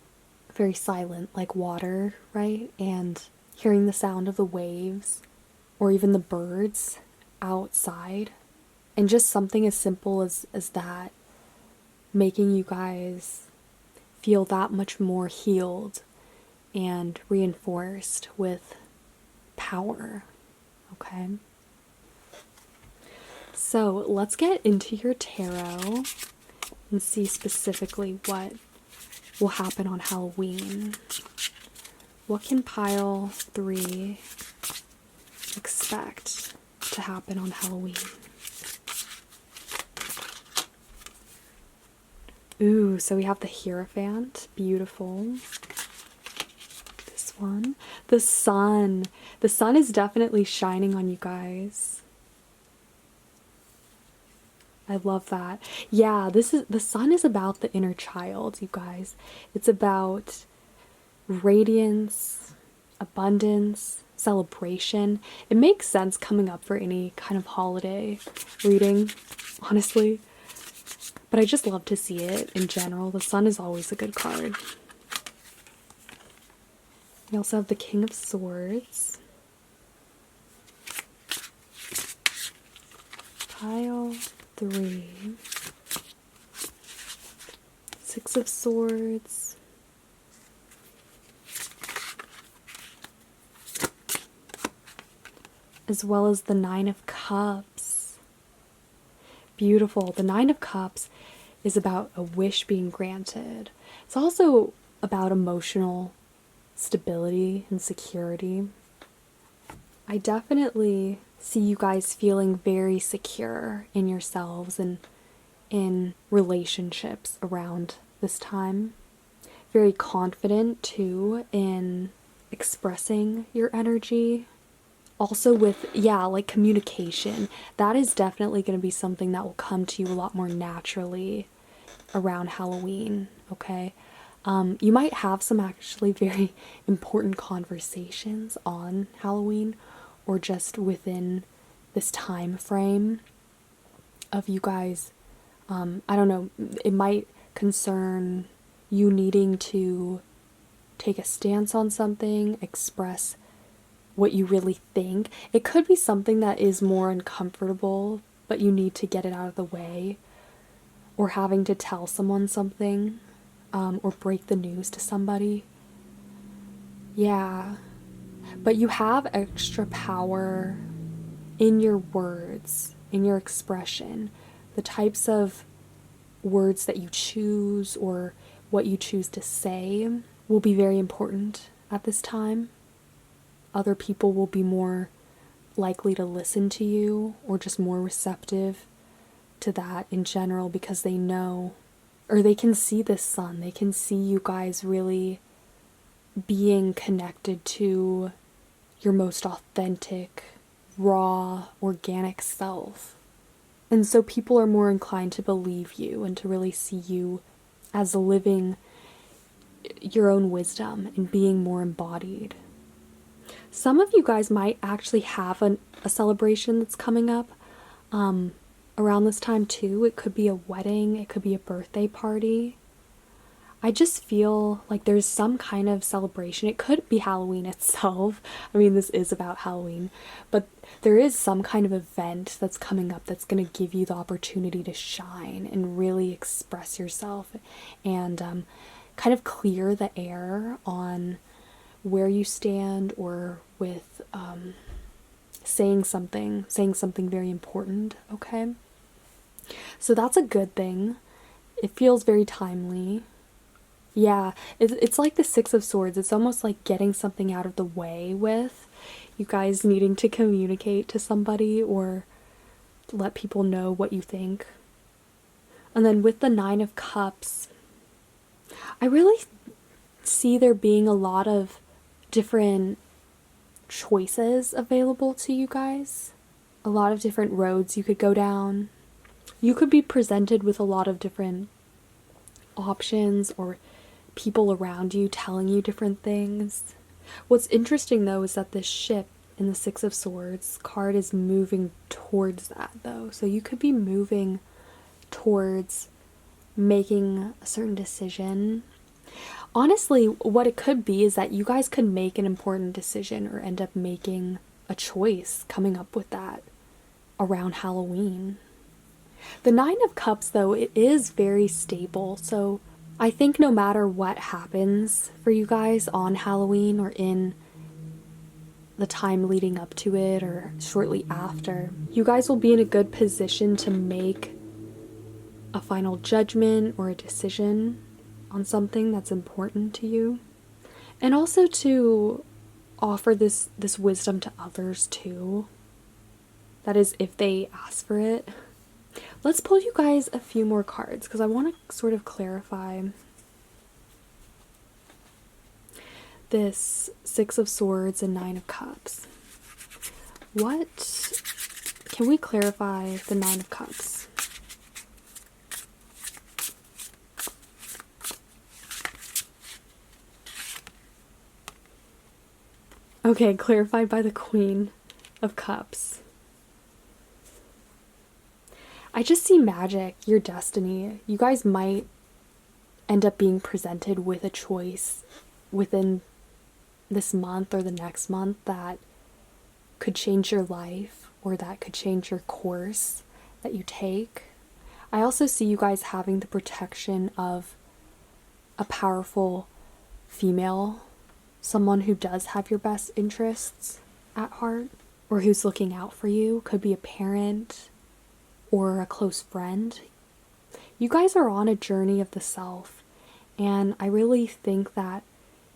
very silent, like water, right? And hearing the sound of the waves or even the birds outside. And just something as simple as that, making you guys feel that much more healed and reinforced with power, okay? So let's get into your tarot and see specifically what will happen on Halloween. What can pile 3 expect to happen on Halloween? Ooh, so we have the Hierophant. Beautiful. This one. The sun. The sun is definitely shining on you guys. I love that. Yeah, the sun is about the inner child, you guys. It's about radiance, abundance, celebration. It makes sense coming up for any kind of holiday reading, honestly. But I just love to see it in general. The sun is always a good card. We also have the King of Swords. Pile 3. 6 of Swords. As well as the 9 of Cups. Beautiful. The 9 of Cups is about a wish being granted. It's also about emotional stability and security. I definitely see you guys feeling very secure in yourselves and in relationships around this time. Very confident too in expressing your energy. Also with, like communication. That is definitely going to be something that will come to you a lot more naturally around Halloween, okay? You might have some actually very important conversations on Halloween or just within this time frame of you guys. I don't know, it might concern you needing to take a stance on something, express what you really think. It could be something that is more uncomfortable, but you need to get it out of the way, or having to tell someone something, or break the news to somebody. Yeah, but you have extra power in your words, in your expression, the types of words that you choose or what you choose to say will be very important at this time. Other people will be more likely to listen to you or just more receptive to that in general because they know, or they can see this sun. They can see you guys really being connected to your most authentic, raw, organic self. And so people are more inclined to believe you and to really see you as living your own wisdom and being more embodied. Some of you guys might actually have a celebration that's coming up around this time too. It could be a wedding, it could be a birthday party. I just feel like there's some kind of celebration. It could be Halloween itself. I mean, this is about Halloween, but there is some kind of event that's coming up that's going to give you the opportunity to shine and really express yourself and kind of clear the air on where you stand or with saying something very important, okay? So that's a good thing. It feels very timely. Yeah, it's like the Six of Swords. It's almost like getting something out of the way with you guys needing to communicate to somebody or let people know what you think. And then with the Nine of Cups, I really see there being a lot of different choices available to you guys. A lot of different roads you could go down. You could be presented with a lot of different options or people around you telling you different things. What's interesting though is that this ship in the Six of Swords card is moving towards that though. So you could be moving towards making a certain decision. Honestly, what it could be is that you guys could make an important decision or end up making a choice, coming up with that around Halloween. The Nine of Cups though, it is very stable. So I think no matter what happens for you guys on Halloween or in the time leading up to it or shortly after, you guys will be in a good position to make a final judgment or a decision on something that's important to you. And also to offer this wisdom to others too. That is, if they ask for it. Let's pull you guys a few more cards because I want to sort of clarify this Six of Swords and Nine of Cups. What can we clarify the Nine of Cups? Okay, clarified by the Queen of Cups. I just see magic, your destiny. You guys might end up being presented with a choice within this month or the next month that could change your life or that could change your course that you take. I also see you guys having the protection of a powerful female, someone who does have your best interests at heart or who's looking out for you. Could be a parent or a close friend. You guys are on a journey of the self, and I really think that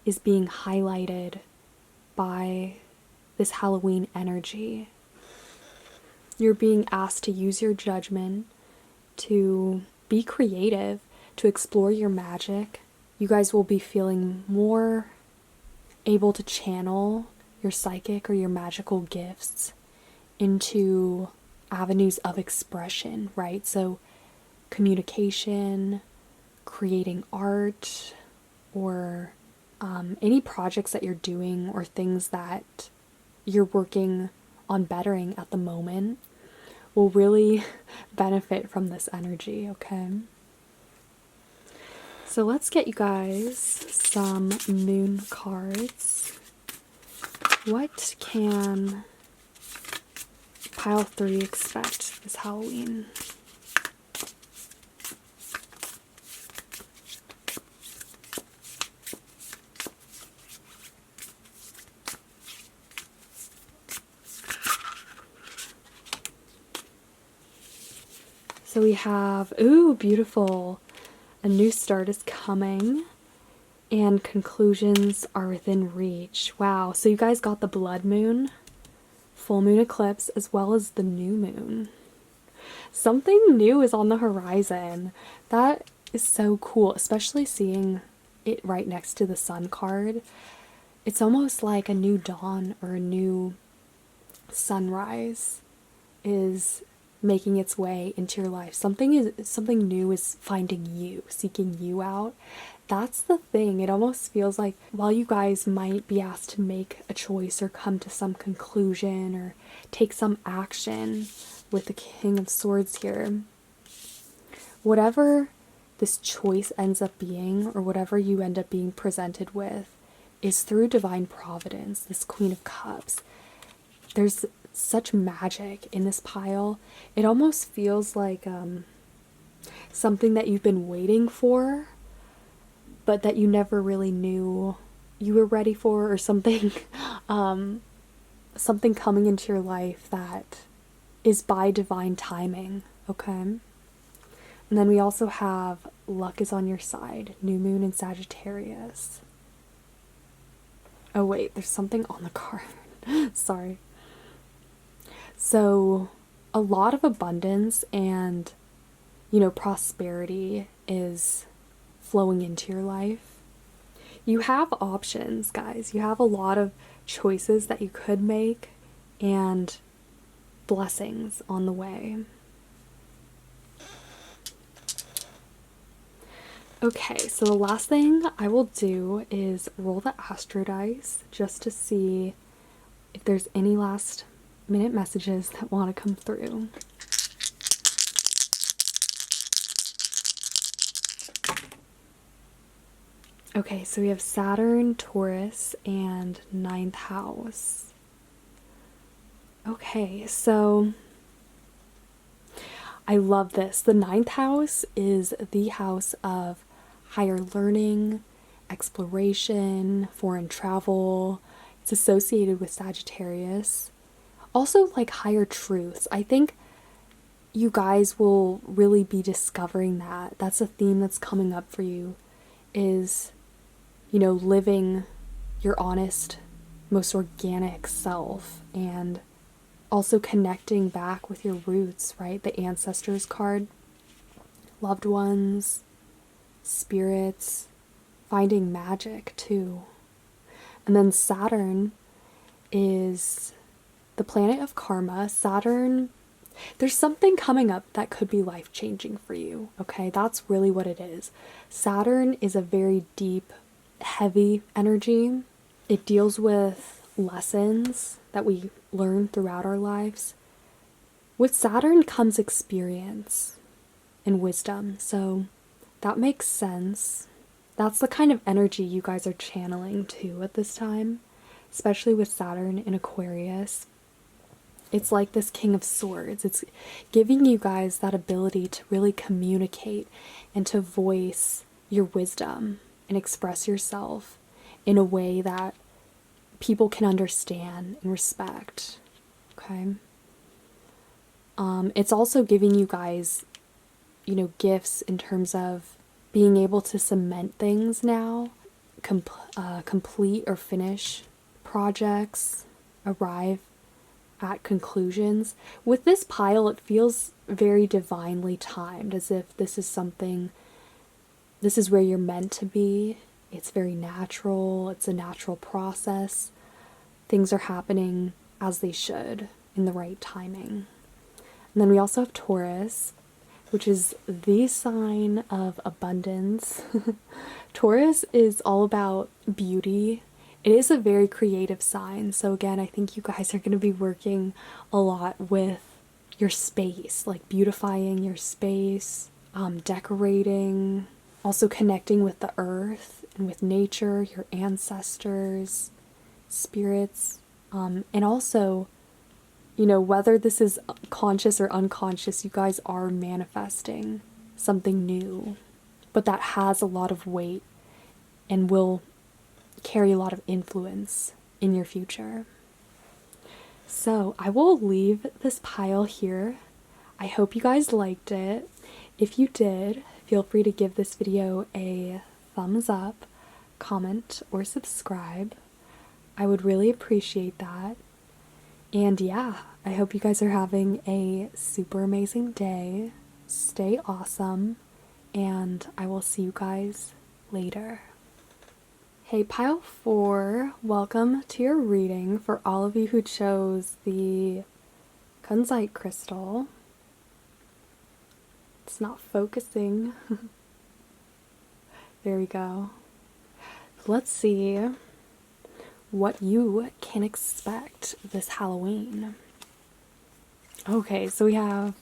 is being highlighted by this Halloween energy. You're being asked to use your judgment, to be creative, to explore your magic. You guys will be feeling more able to channel your psychic or your magical gifts into avenues of expression, right? So communication, creating art, or any projects that you're doing or things that you're working on bettering at the moment will really benefit from this energy, okay? So let's get you guys some moon cards. What can pile 3 expect this Halloween? So we have, ooh, beautiful. A new start is coming and conclusions are within reach. Wow, so you guys got the blood moon, full moon eclipse, as well as the new moon. Something new is on the horizon. That is so cool, especially seeing it right next to the sun card. It's almost like a new dawn or a new sunrise is making its way into your life. Something new is finding you, seeking you out. That's the thing. It almost feels like while you guys might be asked to make a choice or come to some conclusion or take some action with the King of Swords here, whatever this choice ends up being or whatever you end up being presented with is through divine providence, this Queen of Cups. There's such magic in this pile. It almost feels like something that you've been waiting for, but that you never really knew you were ready for, or something something coming into your life that is by divine timing, okay? And then we also have luck is on your side, new moon in Sagittarius. Oh wait, there's something on the card. Sorry. So a lot of abundance and, prosperity is flowing into your life. You have options, guys. You have a lot of choices that you could make and blessings on the way. Okay, so the last thing I will do is roll the astro dice just to see if there's any last minute messages that want to come through. Okay, so we have Saturn, Taurus, and 9th house. Okay, so I love this. The 9th house is the house of higher learning, exploration, foreign travel. It's associated with Sagittarius. Also, like higher truths. I think you guys will really be discovering that. That's a theme that's coming up for you, is, living your honest, most organic self, and also connecting back with your roots, right? The ancestors card, loved ones, spirits, finding magic too. And then Saturn is the planet of karma. Saturn, there's something coming up that could be life-changing for you, okay? That's really what it is. Saturn is a very deep, heavy energy. It deals with lessons that we learn throughout our lives. With Saturn comes experience and wisdom, so that makes sense. That's the kind of energy you guys are channeling too at this time, especially with Saturn in Aquarius. It's like this King of Swords. It's giving you guys that ability to really communicate and to voice your wisdom and express yourself in a way that people can understand and respect, okay? It's also giving you guys, gifts in terms of being able to cement things now, complete or finish projects, arrive at conclusions. With this pile, it feels very divinely timed, as if this is where you're meant to be. It's very natural. It's a natural process. Things are happening as they should in the right timing. And then we also have Taurus, which is the sign of abundance. Taurus is all about beauty. It is a very creative sign. So again, I think you guys are going to be working a lot with your space, like beautifying your space, decorating, Also connecting with the earth and with nature, your ancestors, spirits, and also, you know, whether this is conscious or unconscious, you guys are manifesting something new, but that has a lot of weight and will carry a lot of influence in your future. So I will leave this pile here. I hope you guys liked it. If you did, feel free to give this video a thumbs up, comment, or subscribe. I would really appreciate that. And yeah, I hope you guys are having a super amazing day. Stay awesome, and I will see you guys later. Hey, pile 4, welcome to your reading for all of you who chose the Kunzite crystal. It's not focusing. There we go. Let's see what you can expect this Halloween. Okay, so we have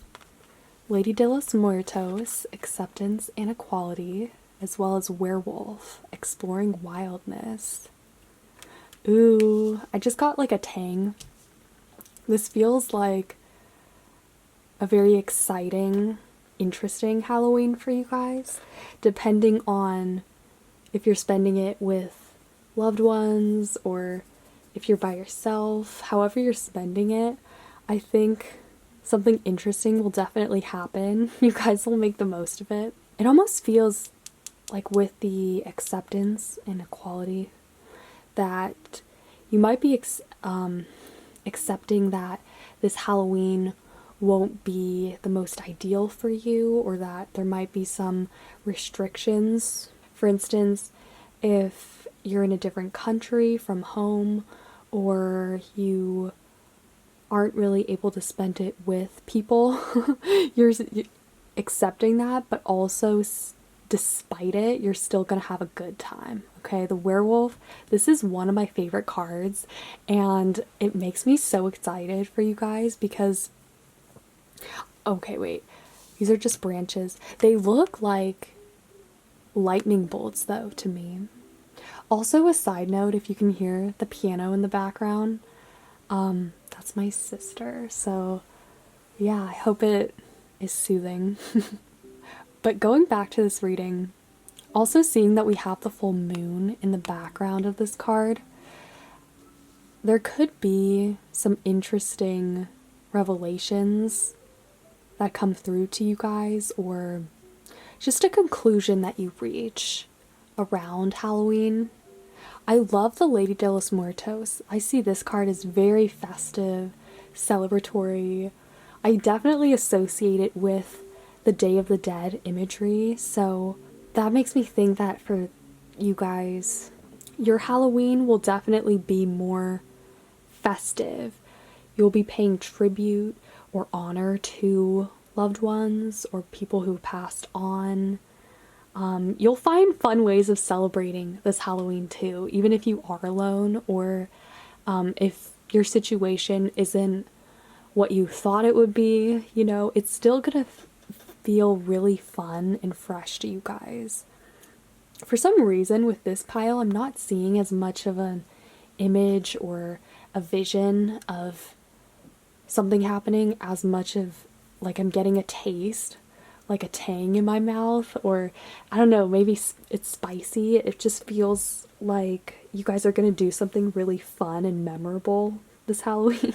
Lady de los Muertos, Acceptance and Equality, as well as Werewolf, Exploring Wildness. Ooh, I just got like a tang. This feels like a very exciting, interesting Halloween for you guys, depending on if you're spending it with loved ones or if you're by yourself. However you're spending it, I think something interesting will definitely happen. You guys will make the most of it. It almost feels like with the acceptance and equality that you might be accepting that this Halloween won't be the most ideal for you, or that there might be some restrictions. For instance, if you're in a different country from home, or you aren't really able to spend it with people, you're accepting that, but also despite it, you're still gonna have a good time. Okay, the werewolf, this is one of my favorite cards, and it makes me so excited for you guys because, okay, wait, these are just branches. They look like lightning bolts though to me. Also, a side note, if you can hear the piano in the background, that's my sister, so yeah, I hope it is soothing. But going back to this reading, also seeing that we have the full moon in the background of this card, there could be some interesting revelations that come through to you guys, or just a conclusion that you reach around Halloween. I love the Lady de los Muertos. I see this card as very festive, celebratory. I definitely associate it with the Day of the Dead imagery, so that makes me think that for you guys, your Halloween will definitely be more festive. You'll be paying tribute or honor to loved ones or people who passed on. You'll find fun ways of celebrating this Halloween too, even if you are alone, or if your situation isn't what you thought it would be, you know, it's still gonna feel really fun and fresh to you guys. For some reason with this pile, I'm not seeing as much of an image or a vision of something happening as much of like I'm getting a taste, like a tang in my mouth, or I don't know, maybe it's spicy. It just feels like you guys are gonna do something really fun and memorable this Halloween.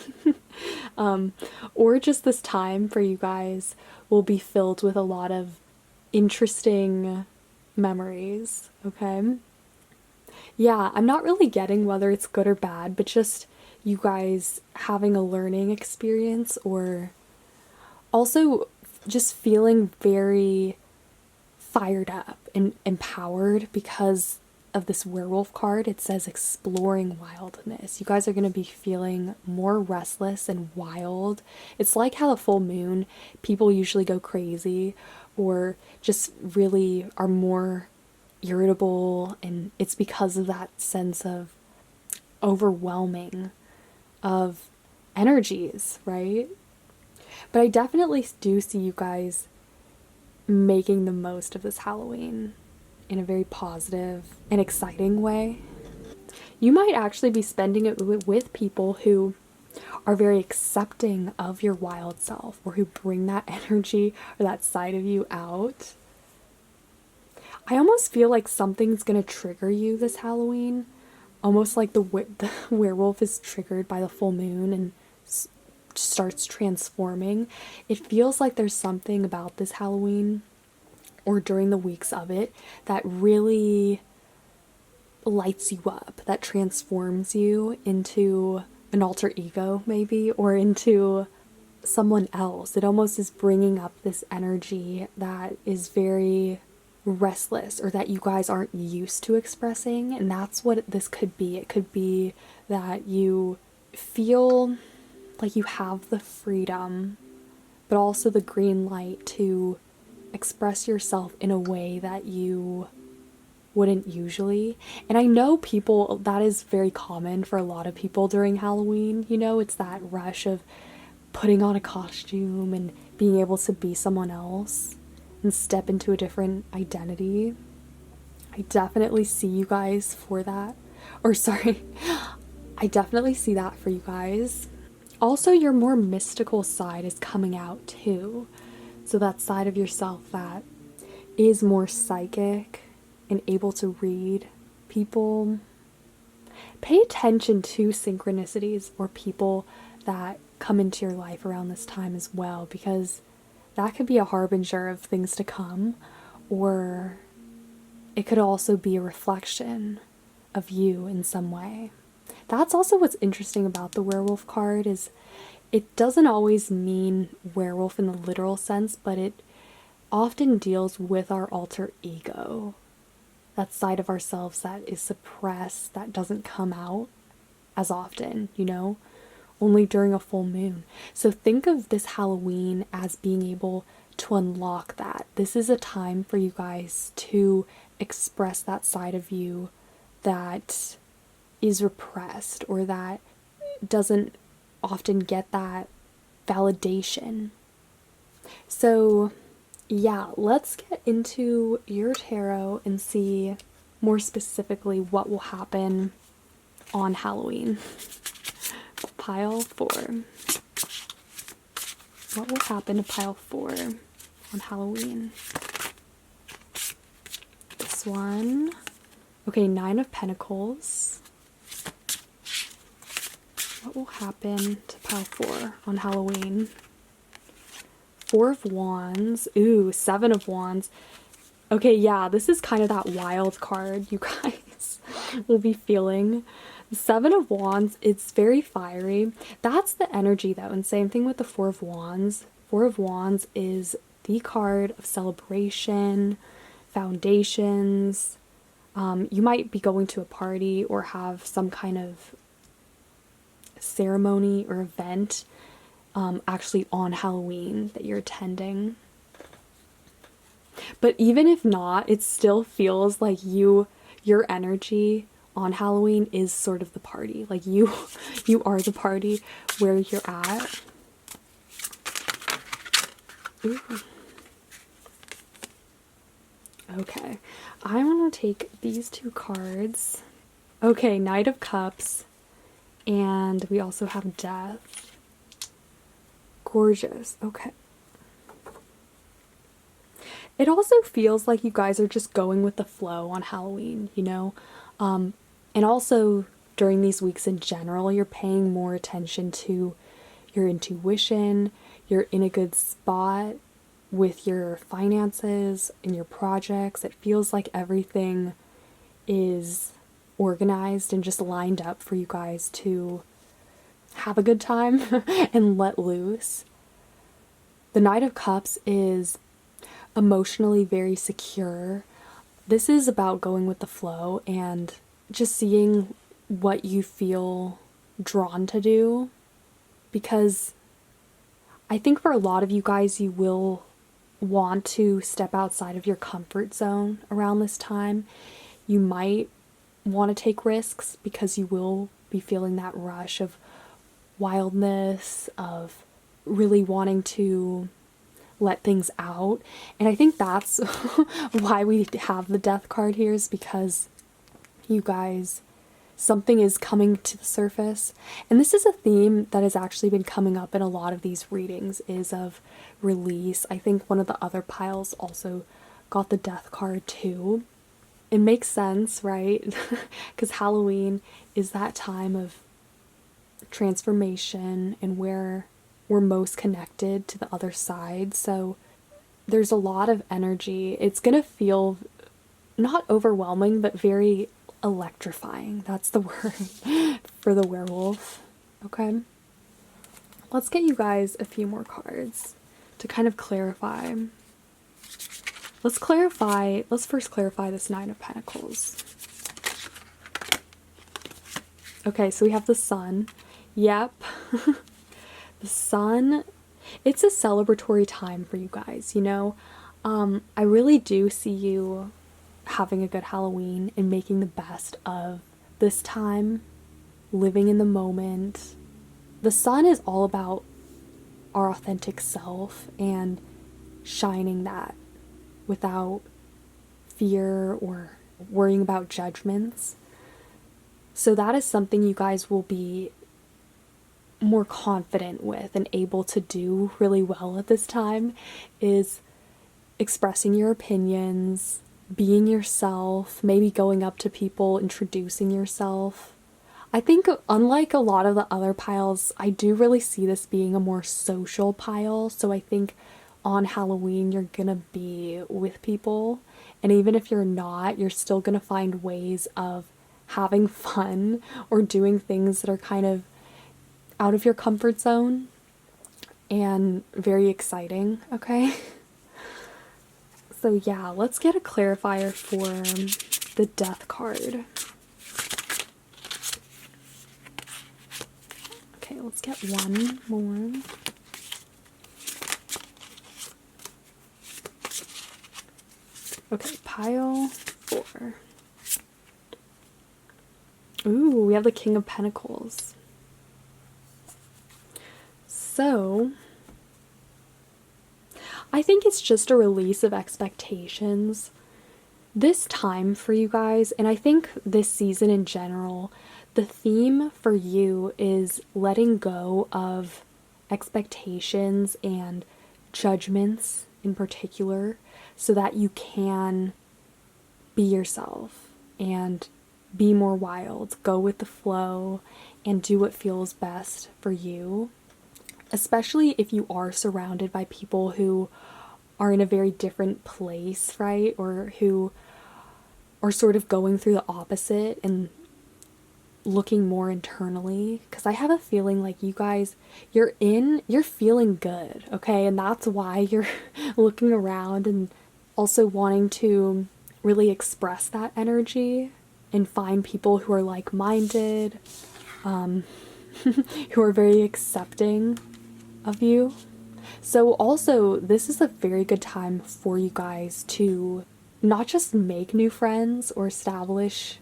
Or just this time for you guys will be filled with a lot of interesting memories, okay? Yeah, I'm not really getting whether it's good or bad, but just you guys having a learning experience, or also just feeling very fired up and empowered because of this werewolf card. It says exploring wildness. You guys are going to be feeling more restless and wild. It's like how the full moon, people usually go crazy or just really are more irritable, and it's because of that sense of overwhelming of energies, right? But I definitely do see you guys making the most of this Halloween. in a very positive and exciting way. You might actually be spending it with people who are very accepting of your wild self, or who bring that energy or that side of you out. I almost feel like something's gonna trigger you this Halloween. Almost like the werewolf is triggered by the full moon and starts transforming. It feels like there's something about this Halloween, or during the weeks of it, that really lights you up, that transforms you into an alter ego, maybe, or into someone else. It almost is bringing up this energy that is very restless, or that you guys aren't used to expressing. And that's what this could be. It could be that you feel like you have the freedom, but also the green light to express yourself in a way that you wouldn't usually. And I know people, that is very common for a lot of people during Halloween. You know, it's that rush of putting on a costume and being able to be someone else and step into a different identity. I definitely see you guys for that. Or, sorry, I definitely see that for you guys. Also, your more mystical side is coming out too. So, that side of yourself that is more psychic and able to read people. Pay attention to synchronicities or people that come into your life around this time as well, because that could be a harbinger of things to come, or it could also be a reflection of you in some way. That's also what's interesting about the werewolf card, is it doesn't always mean werewolf in the literal sense, but it often deals with our alter ego, that side of ourselves that is suppressed, that doesn't come out as often, you know, only during a full moon. So think of this Halloween as being able to unlock that. This is a time for you guys to express that side of you that is repressed, or that doesn't often get that validation. So yeah, let's get into your tarot and see more specifically what will happen on Halloween. Pile 4. What will happen to pile 4 on Halloween? This one. Okay, 9 of Pentacles. What will happen to pile 4 on Halloween? 4 of Wands. Ooh, 7 of Wands. Okay, yeah, this is kind of that wild card you guys will be feeling. 7 of Wands, it's very fiery. That's the energy though, and same thing with the 4 of Wands. 4 of Wands is the card of celebration, foundations. You might be going to a party or have some kind of ceremony or event actually on Halloween that you're attending. But even if not, it still feels like your energy on Halloween is sort of the party. Like you are the party where you're at. Ooh. Okay, I want to take these 2 cards. Okay, Knight of Cups, and we also have Death. Gorgeous. Okay. It also feels like you guys are just going with the flow on Halloween, you know? And also during these weeks in general, you're paying more attention to your intuition. You're in a good spot with your finances and your projects. It feels like everything is organized and just lined up for you guys to have a good time and let loose. The Knight of Cups is emotionally very secure. This is about going with the flow and just seeing what you feel drawn to do, because I think for a lot of you guys, you will want to step outside of your comfort zone around this time. You might want to take risks because you will be feeling that rush of wildness, of really wanting to let things out. And I think that's why we have the death card here, is because you guys, something is coming to the surface. And this is a theme that has actually been coming up in a lot of these readings, is of release. I think one of the other piles also got the death card too. It makes sense, right? Because Halloween is that time of transformation and where we're most connected to the other side. So there's a lot of energy. It's gonna feel not overwhelming, but very electrifying. That's the word for the werewolf. Okay. Let's get you guys a few more cards to kind of clarify. Let's first clarify this Nine of Pentacles. Okay, so we have the Sun. Yep. The Sun, it's a celebratory time for you guys, you know? I really do see you having a good Halloween and making the best of this time, living in the moment. The Sun is all about our authentic self and shining that without fear or worrying about judgments. So that is something you guys will be more confident with and able to do really well at this time, is expressing your opinions, being yourself, maybe going up to people, introducing yourself. I think unlike a lot of the other piles, I do really see this being a more social pile. So I think on Halloween you're gonna be with people, and even if you're not, you're still gonna find ways of having fun or doing things that are kind of out of your comfort zone and very exciting, okay? So yeah, let's get a clarifier for the Death card. Okay, let's get one more. Okay, pile 4. Ooh, we have the King of Pentacles. So, I think it's just a release of expectations. This time for you guys, and I think this season in general, the theme for you is letting go of expectations and judgments in particular, so that you can be yourself and be more wild, go with the flow, and do what feels best for you. Especially if you are surrounded by people who are in a very different place, right? Or who are sort of going through the opposite and looking more internally. Because I have a feeling like you guys, you're feeling good, okay? And that's why you're looking around and also wanting to really express that energy and find people who are like-minded, who are very accepting of you. So also, this is a very good time for you guys to not just make new friends or establish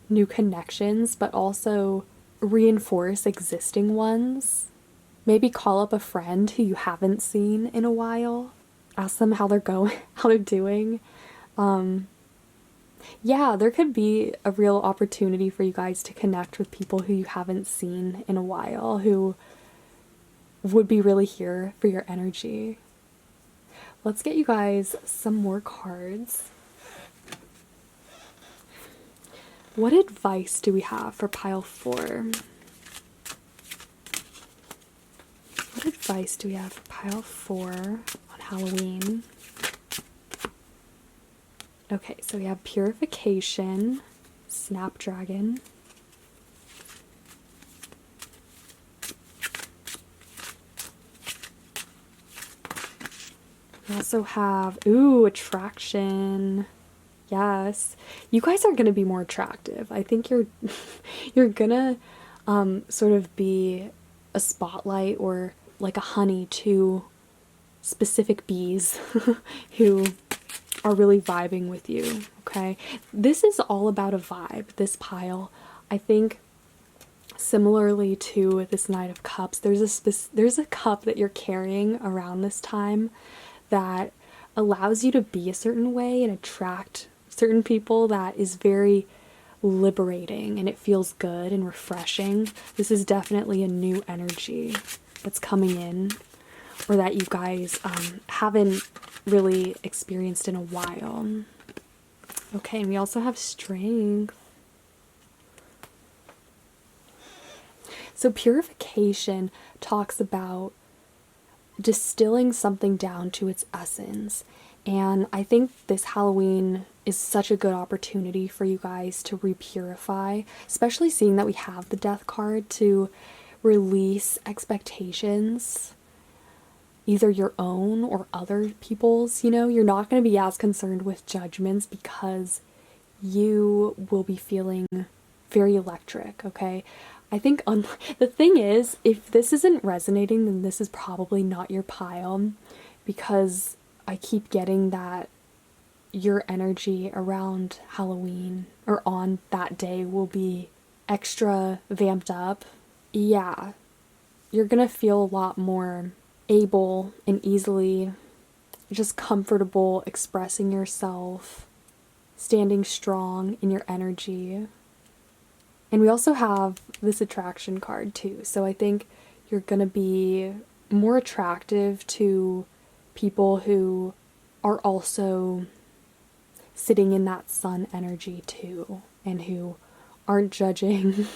new connections, but also reinforce existing ones. Maybe call up a friend who you haven't seen in a while. Ask them how they're going, how they're doing. Yeah, there could be a real opportunity for you guys to connect with people who you haven't seen in a while, who would be really here for your energy. Let's get you guys some more cards. What advice do we have for pile 4? What advice do we have for pile 4 on Halloween? Okay, so we have Purification, Snapdragon. We also have, ooh, Attraction. Yes. You guys are going to be more attractive. I think you're gonna sort of be a spotlight or like a honey to specific bees who are really vibing with you, okay? This is all about a vibe, this pile. I think Similarly to this Knight of Cups, there's a cup that you're carrying around this time that allows you to be a certain way and attract certain people, that is very liberating, and it feels good and refreshing. This is definitely a new energy that's coming in, or that you guys haven't really experienced in a while. Okay, and we also have Strength. So purification talks about distilling something down to its essence. And I think this Halloween is such a good opportunity for you guys to repurify, especially seeing that we have the Death card, to release expectations, either your own or other people's. You know, you're not going to be as concerned with judgments because you will be feeling very electric, okay? I think the thing is, if this isn't resonating, then this is probably not your pile, because I keep getting that your energy around Halloween or on that day will be extra vamped up. Yeah, you're gonna feel a lot more able and easily just comfortable expressing yourself, standing strong in your energy. And we also have this attraction card too. So I think you're going to be more attractive to people who are also sitting in that sun energy too, and who aren't judging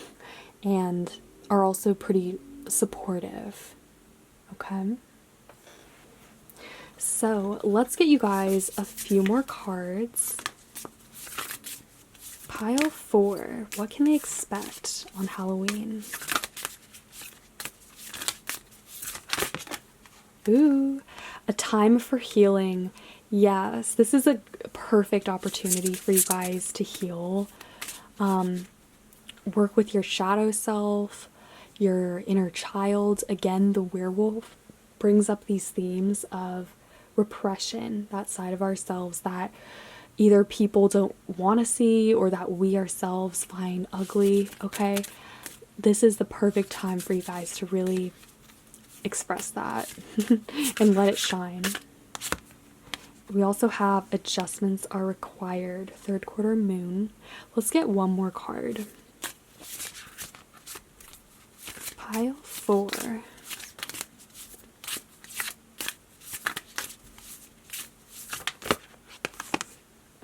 and are also pretty supportive. Okay? So let's get you guys a few more cards. Pile 4. What can they expect on Halloween? Ooh, a time for healing. Yes, this is a perfect opportunity for you guys to heal. Work with your shadow self, your inner child. Again, the werewolf brings up these themes of repression, that side of ourselves that either people don't want to see or that we ourselves find ugly, okay? This is the perfect time for you guys to really express that and let it shine. We also have adjustments are required, third quarter moon. Let's get one more card. Pile 4.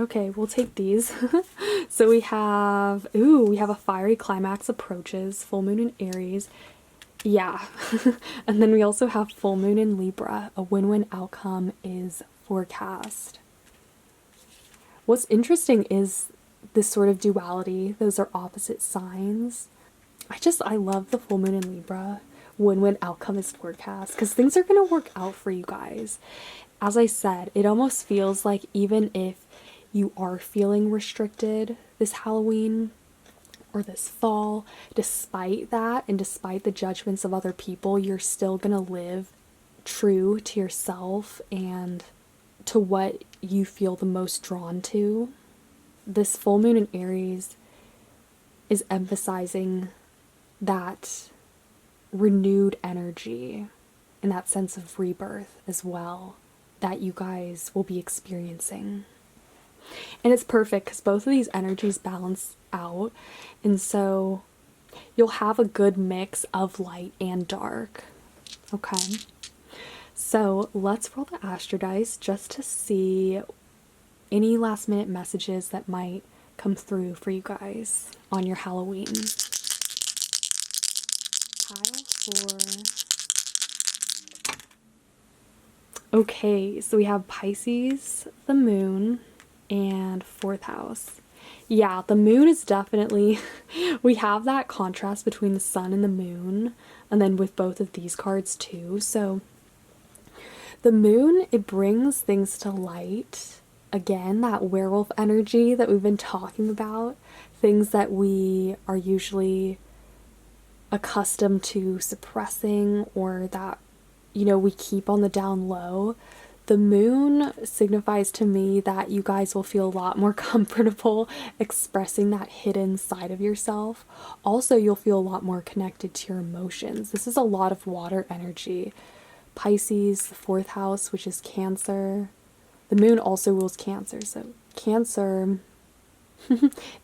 Okay, we'll take these. So we have a fiery climax approaches, full moon in Aries. Yeah. And then we also have full moon in Libra. A win-win outcome is forecast. What's interesting is this sort of duality. Those are opposite signs. I love the full moon in Libra. Win-win outcome is forecast, because things are going to work out for you guys. As I said, it almost feels like even if you are feeling restricted this Halloween or this fall, despite that and despite the judgments of other people, you're still gonna live true to yourself and to what you feel the most drawn to. This full moon in Aries is emphasizing that renewed energy and that sense of rebirth as well that you guys will be experiencing. And it's perfect because both of these energies balance out, and so you'll have a good mix of light and dark. Okay, so let's roll the Astro Dice just to see any last minute messages that might come through for you guys on your Halloween. Pile 4. Okay, so we have Pisces, the moon, and 4th house. Yeah, the moon is definitely, we have that contrast between the sun and the moon, and then with both of these cards too. So the moon, it brings things to light. Again, that werewolf energy that we've been talking about, things that we are usually accustomed to suppressing or that, you know, we keep on the down low. The moon signifies to me that you guys will feel a lot more comfortable expressing that hidden side of yourself. Also, you'll feel a lot more connected to your emotions. This is a lot of water energy. Pisces, the fourth house, which is Cancer. The moon also rules Cancer. So, Cancer,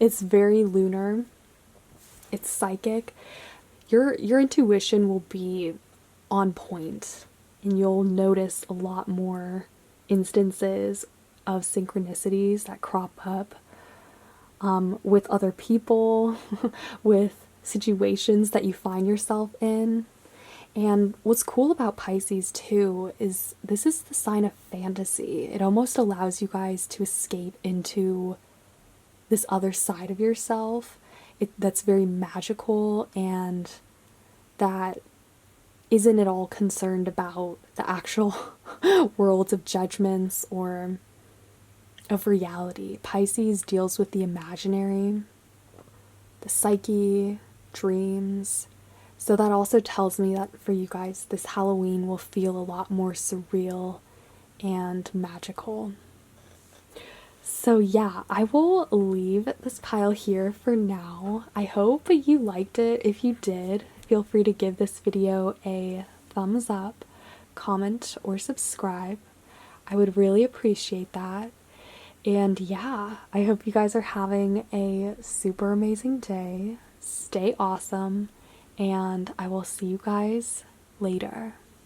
it's very lunar, it's psychic. Your intuition will be on point, and you'll notice a lot more instances of synchronicities that crop up with other people, with situations that you find yourself in. And what's cool about Pisces too is this is the sign of fantasy. It almost allows you guys to escape into this other side of yourself. That's very magical, and that isn't at all concerned about the actual worlds of judgments or of reality. Pisces deals with the imaginary, the psyche, dreams. So that also tells me that for you guys, this Halloween will feel a lot more surreal and magical. So yeah, I will leave this pile here for now. I hope you liked it. If you did, feel free to give this video a thumbs up, comment, or subscribe. I would really appreciate that. And yeah, I hope you guys are having a super amazing day. Stay awesome, and I will see you guys later.